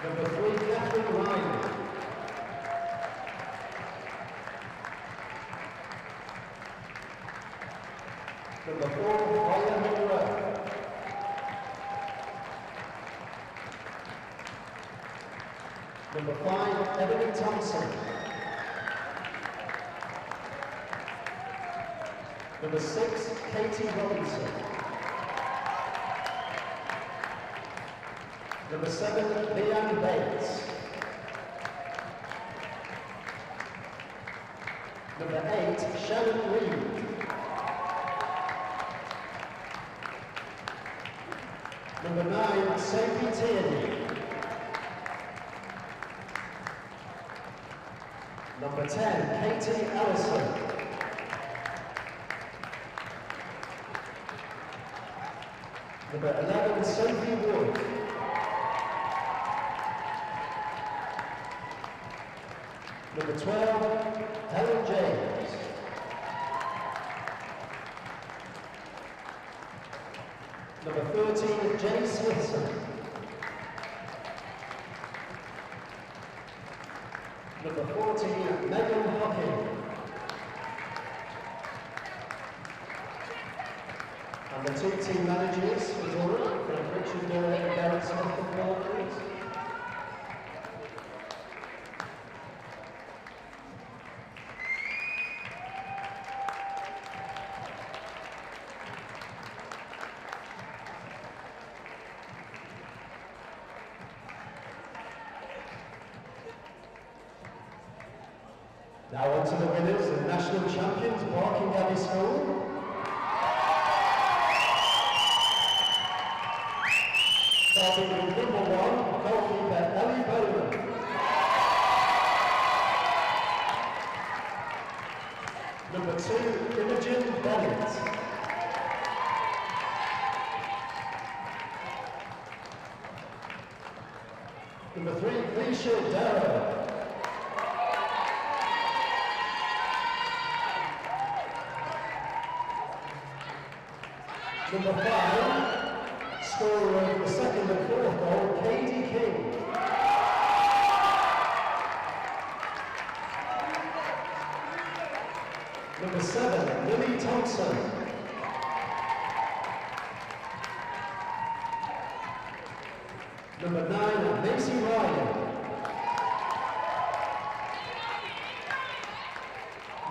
Number 3, Catherine Ryan. Number 4, Ryan Monroe. Number 5, Ebony Thompson. Number 6, Katie Robinson. Number 7, Leanne Bates. Number 8, Shannon Reed. Number 9, Sophie Tierney. Number 10, Katie Ellison. Number 11, Sophie Wood. Number 12, Helen James. Number 13, Jay Smithson. Number 14, Megan Hocking. And the two team managers for Durham, Richard Durham and Gareth Smith, please. Now on to the winners and national champions, Barking Abbey School. Starting with number 1, goalkeeper Ellie Bowman. Number 2, Imogen Bennett. Number 3, Felicia Darrow. Number 5, scorer of the second and fourth goal, Katie King. Number 7, Lily Thompson. Number 9, Macy Ryan.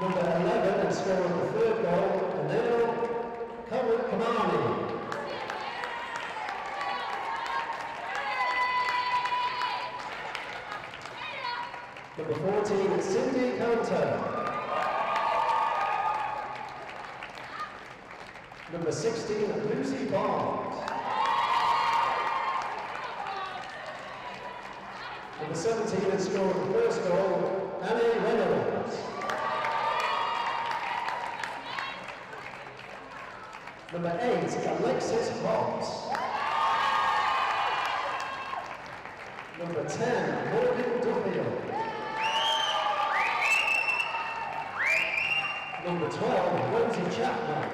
Number 11, and scorer of the third goal, Anil Kamani. Number 14, Cindy Coulter. Number 16, Lucy Barnes. Number 17, and scored the first goal, Annie Reynolds. Number 8, Alexis Fox. Number 10, Morgan Duffield. Number 12, Rosie Chapman.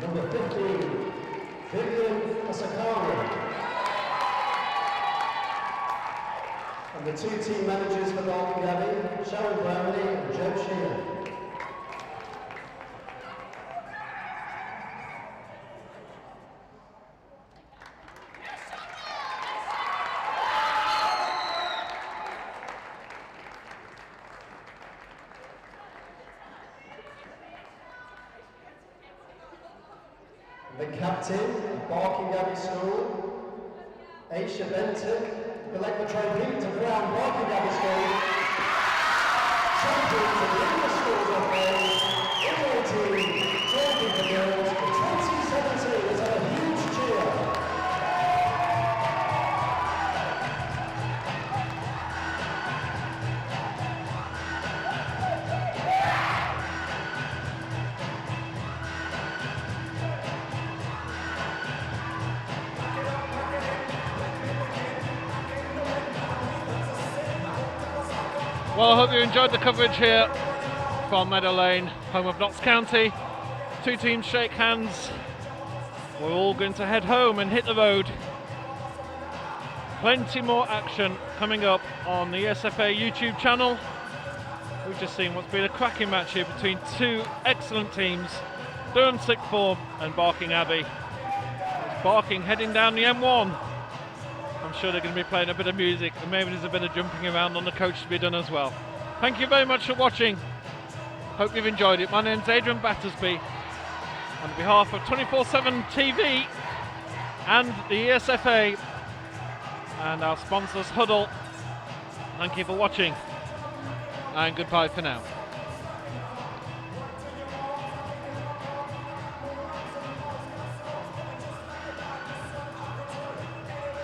Number 15, Vivian Asakari. And the two team managers for Barking Abbey, Sharon Brownlee and Joe Sheehan. The captain of Barking Abbey School, Aisha Benton, collect the trophy to crown Barking Abbey School champions of the English Schools of Wales, U18 trophy for girls for 2017. Let's have a huge cheer. Well, I hope you enjoyed the coverage here from Meadow Lane, home of Notts County. Two teams shake hands. We're all going to head home and hit the road. Plenty more action coming up on the ESFA YouTube channel. We've just seen what's been a cracking match here between two excellent teams, Durham Sixth Form and Barking Abbey. It's Barking heading down the M1. I'm sure they're going to be playing a bit of music, and maybe there's a bit of jumping around on the coach to be done as well. Thank you very much for watching. Hope you've enjoyed it. My name's Adrian Battersby. On behalf of 24/7 TV and the ESFA and our sponsors Hudl, thank you for watching, and goodbye for now.